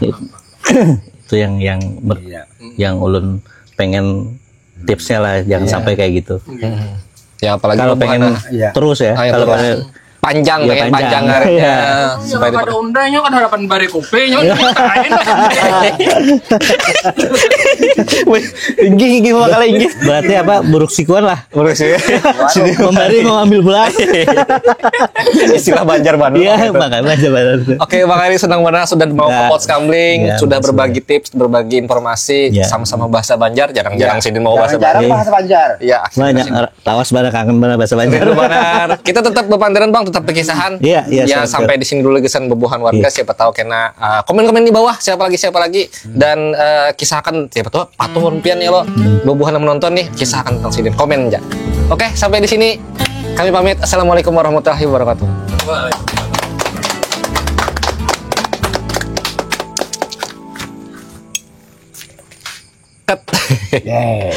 Itu yang ulun pengen tipsnya lah, jangan sampai kayak gitu. Ya apalagi Kalau pengen Iya. terus ya, Ayo, kalau terus. pengen panjang, Iya, pengen panjang. panjang karirnya. Iya. Supaya Supaya ada undangnya kan harapan bare kopenya ceritain. Inggi mau kali inggi. berarti apa? Buruk sikuan lah. Urus ya. Memberi mau ambil belas. Istilah Banjar Bandung. Iya, makanya aja benar. Oke, Bang Ari senang banget sudah mau ke Ya. Pots Kamling, Ya, sudah makasih. berbagi tips, berbagi informasi, Ya. sama-sama bahasa Banjar. Jarang-jarang sini mau bahasa Jarang Banjar. bahasa Banjar. Iya, Banyak tawas banget kangen banget bahasa Banjar. Rindu Banar. Kita tetap bepandaran Bang, tetap pekisahan. Iya, iya, Ya siap, sampai di sini dulu kesan bebuhan warga. Iya. Siapa tahu kena komen-komen di bawah. Siapa lagi dan kisahkan siapa tahu patuh rumpian ya lo. Bebuhan yang menonton nih kisahkan tentang sini. Komen aja. Oke, sampai di sini kami pamit. Assalamualaikum warahmatullahi wabarakatuh. Cut. Yeah.